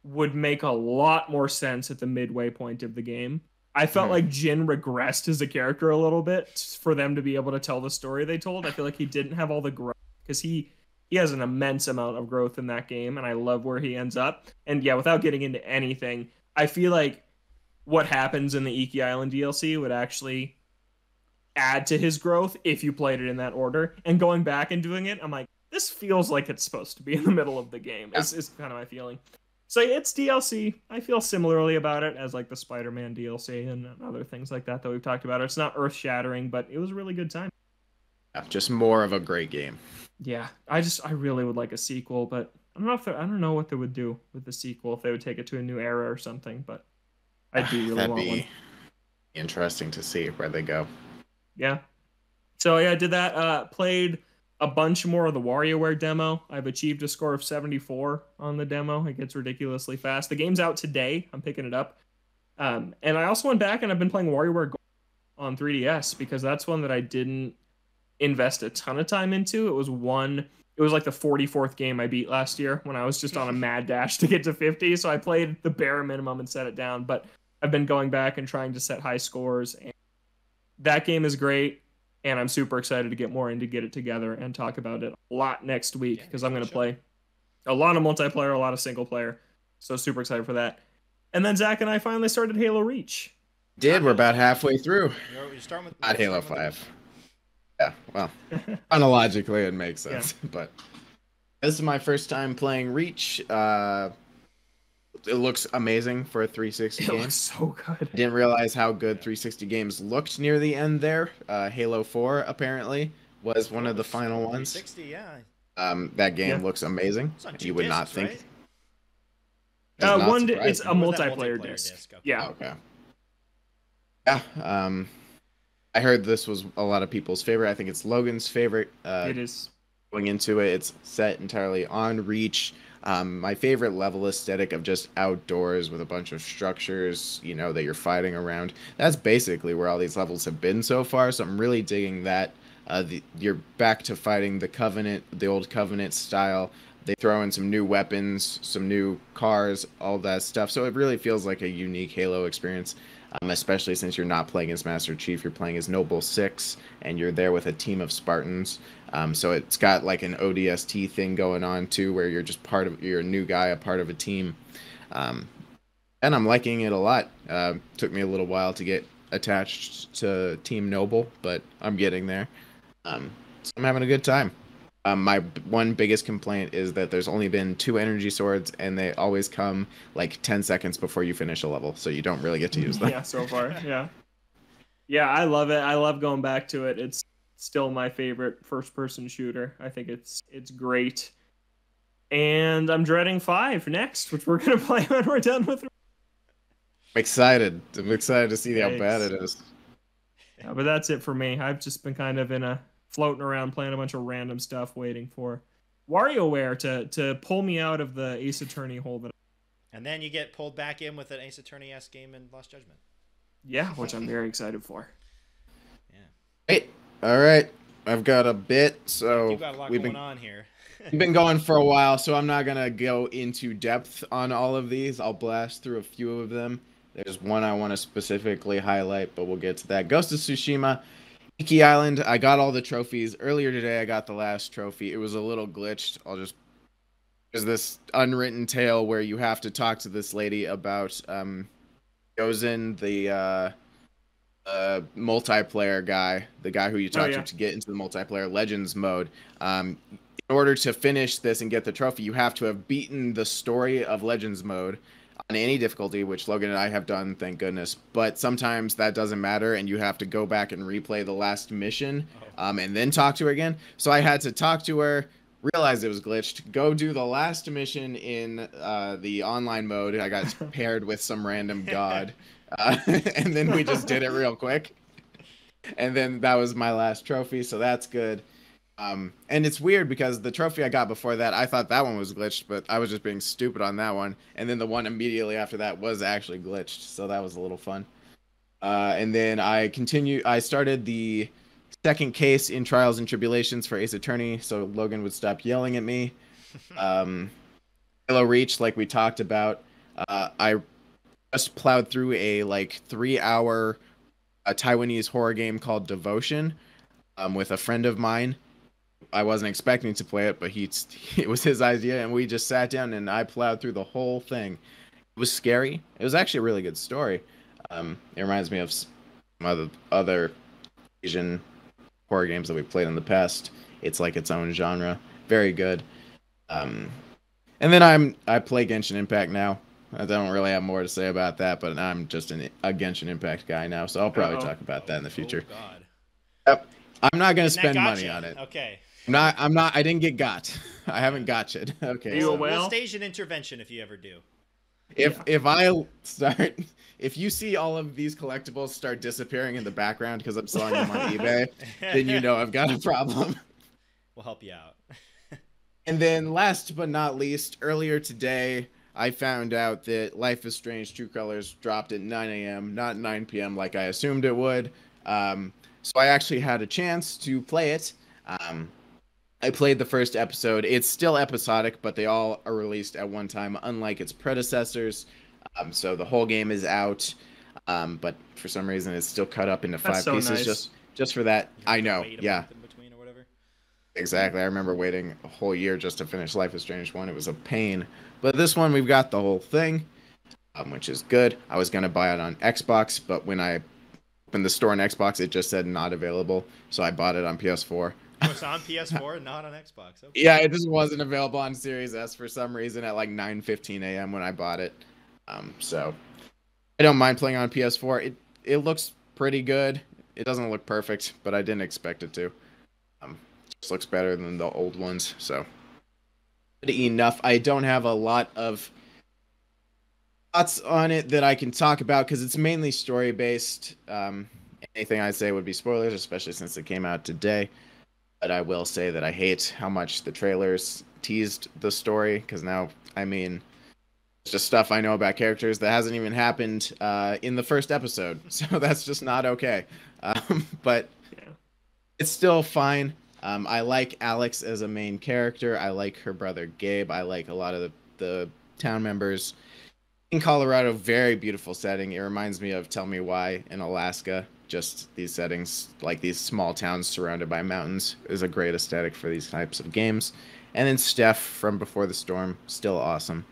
would make a lot more sense at the midway point of the game. I felt like Jin regressed as a character a little bit for them to be able to tell the story they told. I feel like he didn't have all the growth because he he has an immense amount of growth in that game, and I love where he ends up. And yeah, without getting into anything, I feel like what happens in the Iki Island DLC would actually add to his growth if you played it in that order. And going back and doing it, I'm like, this feels like it's supposed to be in the middle of the game. Is kind of my feeling. So it's DLC. I feel similarly about it as like the Spider-Man DLC and other things like that we've talked about. It's not earth-shattering, but it was a really good time. Yeah, just more of a great game. Yeah, I really would like a sequel, but I don't know what they would do with the sequel, if they would take it to a new era or something, but I do really want one. Interesting to see where they go. Yeah. So yeah, I did that. Played a bunch more of the WarioWare demo. I've achieved a score of 74 on the demo. It gets ridiculously fast. The game's out today. I'm picking it up. And I also went back and I've been playing WarioWare Gold on 3DS because that's one that I didn't invest a ton of time into. It was like the 44th game I beat last year when I was just on a mad dash to get to 50. So I played the bare minimum and set it down. But I've been going back and trying to set high scores. And that game is great. And I'm super excited to get more in to get it together and talk about it a lot next week because I'm going to play a lot of multiplayer, a lot of single player. So super excited for that. And then Zach and I finally started Halo Reach. We're about halfway through. You're starting with not Halo 5. Yeah, well, chronologically it makes sense. Yeah. But this is my first time playing Reach. It looks amazing for a 360 game. It looks so good. Didn't realize how good 360 games looked near the end there. Halo 4 apparently was one of the final ones. 360, yeah. That game looks amazing. You would not think. Right? It's a multiplayer disc. Okay. Yeah. Okay. Yeah. I heard this was a lot of people's favorite. I think it's Logan's favorite. It is. Going into it, it's set entirely on Reach. My favorite level aesthetic of just outdoors with a bunch of structures, that you're fighting around. That's basically where all these levels have been so far. So I'm really digging that. You're back to fighting the Covenant, the old Covenant style. They throw in some new weapons, some new cars, all that stuff. So it really feels like a unique Halo experience. Especially since you're not playing as Master Chief, you're playing as Noble 6, and you're there with a team of Spartans. So it's got like an ODST thing going on too, where you're just you're a new guy, a part of a team. And I'm liking it a lot. Took me a little while to get attached to Team Noble, but I'm getting there. So I'm having a good time. My one biggest complaint is that there's only been 2 energy swords, and they always come like 10 seconds before you finish a level, so you don't really get to use them. Yeah, so far, yeah. Yeah, I love it. I love going back to it. It's still my favorite first-person shooter. I think it's great. And I'm dreading 5 next, which we're going to play when we're done with it. I'm excited to see how bad it is. Yeah, but that's it for me. I've just been kind of floating around playing a bunch of random stuff, waiting for WarioWare to pull me out of the Ace Attorney hole. And then you get pulled back in with an Ace Attorney-esque game in Lost Judgment. Yeah, which I'm very excited for. Yeah. Hey, all right. I've got a bit, so you've got a lot going on here. We've been going for a while, so I'm not gonna go into depth on all of these. I'll blast through a few of them. There's one I want to specifically highlight, but we'll get to that. Ghost of Tsushima. Iki Island, I got all the trophies. Earlier today, I got the last trophy. It was a little glitched. There's this unwritten tale where you have to talk to this lady about Yozen, the multiplayer guy, the guy who you talk to get into the multiplayer Legends mode. In order to finish this and get the trophy, you have to have beaten the story of Legends mode on any difficulty, which Logan and I have done, thank goodness. But sometimes that doesn't matter, and you have to go back and replay the last mission, and then talk to her again. So I had to talk to her, realize it was glitched, go do the last mission in the online mode. I got paired with some random god, and then we just did it real quick. And then that was my last trophy, so that's good. And it's weird because the trophy I got before that, I thought that one was glitched, but I was just being stupid on that one. And then the one immediately after that was actually glitched, so that was a little fun. And then I started the second case in Trials and Tribulations for Ace Attorney, so Logan would stop yelling at me. Halo Reach, like we talked about, I just plowed through a 3-hour Taiwanese horror game called Devotion with a friend of mine. I wasn't expecting to play it, but it was his idea, and we just sat down and I plowed through the whole thing. It was scary. It was actually a really good story. It reminds me of some other Asian horror games that we've played in the past. It's like its own genre. Very good. And then I play Genshin Impact now. I don't really have more to say about that, but I'm just a Genshin Impact guy now, so I'll probably talk about that in the future. Oh God. Yep. I'm not gonna Didn't that spend money gotcha? on it. Okay. I'm not. I didn't get got. I haven't gotcha. Okay. Are you so a whale? We'll stage an intervention if you ever do. if I start, if you see all of these collectibles start disappearing in the background because I'm selling them on eBay, then you know I've got a problem. We'll help you out. And then last but not least, earlier today, I found out that Life is Strange True Colors dropped at 9 a.m., not 9 p.m. like I assumed it would. So I actually had a chance to play it. I played the first episode. It's still episodic, but they all are released at one time, unlike its predecessors. So the whole game is out, but for some reason it's still cut up into five pieces. Nice. Just for that. I know, Wait a yeah. month in between or whatever. Exactly. I remember waiting a whole year just to finish Life is Strange 1. It was a pain. But this one, we've got the whole thing, which is good. I was going to buy it on Xbox, but when I opened the store on Xbox, it just said not available. So I bought it on PS4. Oh, it's on PS4, not on Xbox. Okay. Yeah, it just wasn't available on Series S for some reason at like 9:15 a.m. when I bought it. So I don't mind playing on PS4. It looks pretty good. It doesn't look perfect, but I didn't expect it to. It just looks better than the old ones, so good enough. I don't have a lot of thoughts on it that I can talk about because it's mainly story based. Anything I'd say would be spoilers, especially since it came out today. But I will say that I hate how much the trailers teased the story because now, I mean, it's just stuff I know about characters that hasn't even happened in the first episode. So that's just not okay. But it's still fine. I like Alex as a main character. I like her brother Gabe. I like a lot of the town members. In Colorado, very beautiful setting. It reminds me of Tell Me Why in Alaska. Just these settings, like these small towns surrounded by mountains, is a great aesthetic for these types of games. And then Steph from Before the Storm, still awesome.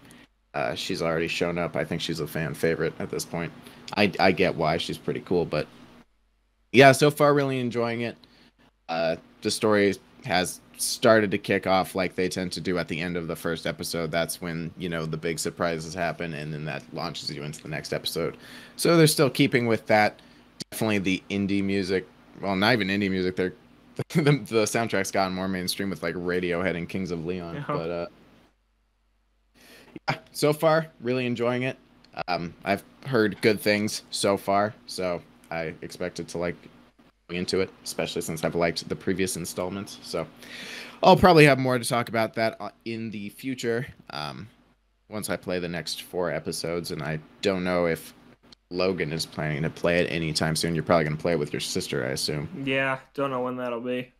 She's already shown up. I think she's a fan favorite at this point. I get why. She's pretty cool, but yeah, so far really enjoying it. The story has started to kick off like they tend to do at the end of the first episode. That's when, you know, the big surprises happen, and then that launches you into the next episode. So they're still keeping with that. Definitely the indie music, well, not even indie music, they're the soundtrack's gotten more mainstream with like Radiohead and Kings of Leon. Yeah. But yeah, so far really enjoying it. I've heard good things so far, so I expected to like going into it, especially since I've liked the previous installments. So I'll probably have more to talk about that in the future once I play the next 4 episodes, and I don't know if Logan is planning to play it anytime soon. You're probably going to play it with your sister, I assume. Yeah, don't know when that'll be.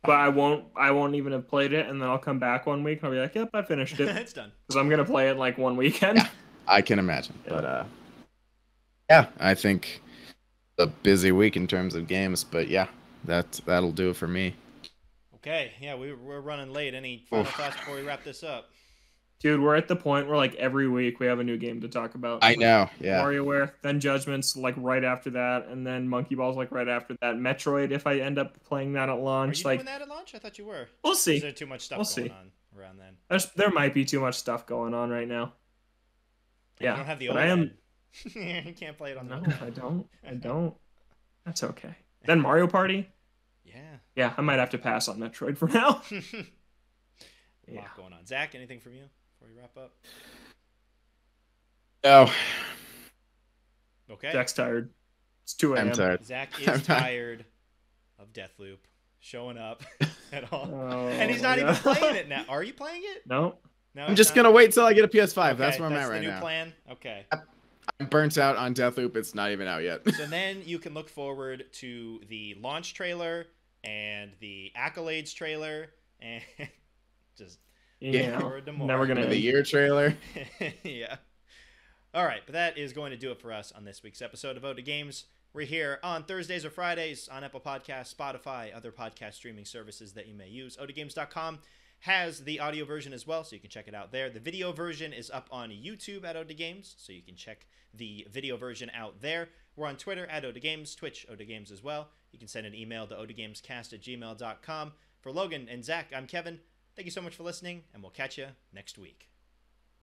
But I won't even have played it, and then I'll come back one week and I'll be like, yep, I finished it. It's done. Because I'm going to play it like one weekend. Yeah, I can imagine. Yeah. But yeah, I think a busy week in terms of games, but yeah, that'll do it for me. Okay, yeah, we're running late. Any final thoughts before we wrap this up? Dude, we're at the point where like every week we have a new game to talk about. I know, yeah. WarioWare, then Judgment's like right after that, and then Monkey Ball's like right after that. Metroid, if I end up playing that at Are launch, you like doing that at launch? I thought you were. we'll see. Is there too much stuff We'll going see. on around then? There might be too much stuff going on right now. You Yeah, don't have the but OLED. I am. You can't play it on the No, OLED. I don't. That's okay. Then Mario Party. Yeah. Yeah, I might have to pass on Metroid for now. A Yeah. lot going on. Zach, anything from you before we wrap up? No, Okay. Jack's tired. It's 2 a.m. I'm tired. Zach I'm is tired. tired of Deathloop showing up at all. Oh, And he's not yeah. even playing it now. Are you playing it? No. No. I'm just gonna wait till I get a PS5. Okay, That's where I'm at right the new now. plan. Okay. I'm burnt out on Deathloop. It's not even out yet. So then you can look forward to the launch trailer and the accolades trailer and just Yeah. look forward to more. Never gonna The end. year trailer. Yeah. All right, but that is going to do it for us on this week's episode of Ode to Games. We're here on Thursdays or Fridays on Apple Podcasts, Spotify, other podcast streaming services that you may use. ODGames.com has the audio version as well, so you can check it out there. The video version is up on YouTube at ODGames, so you can check the video version out there. We're on Twitter at ODGames, Twitch, ODGames as well. You can send an email to odgamescast@gmail.com. For Logan and Zach, I'm Kevin. Thank you so much for listening, and we'll catch you next week.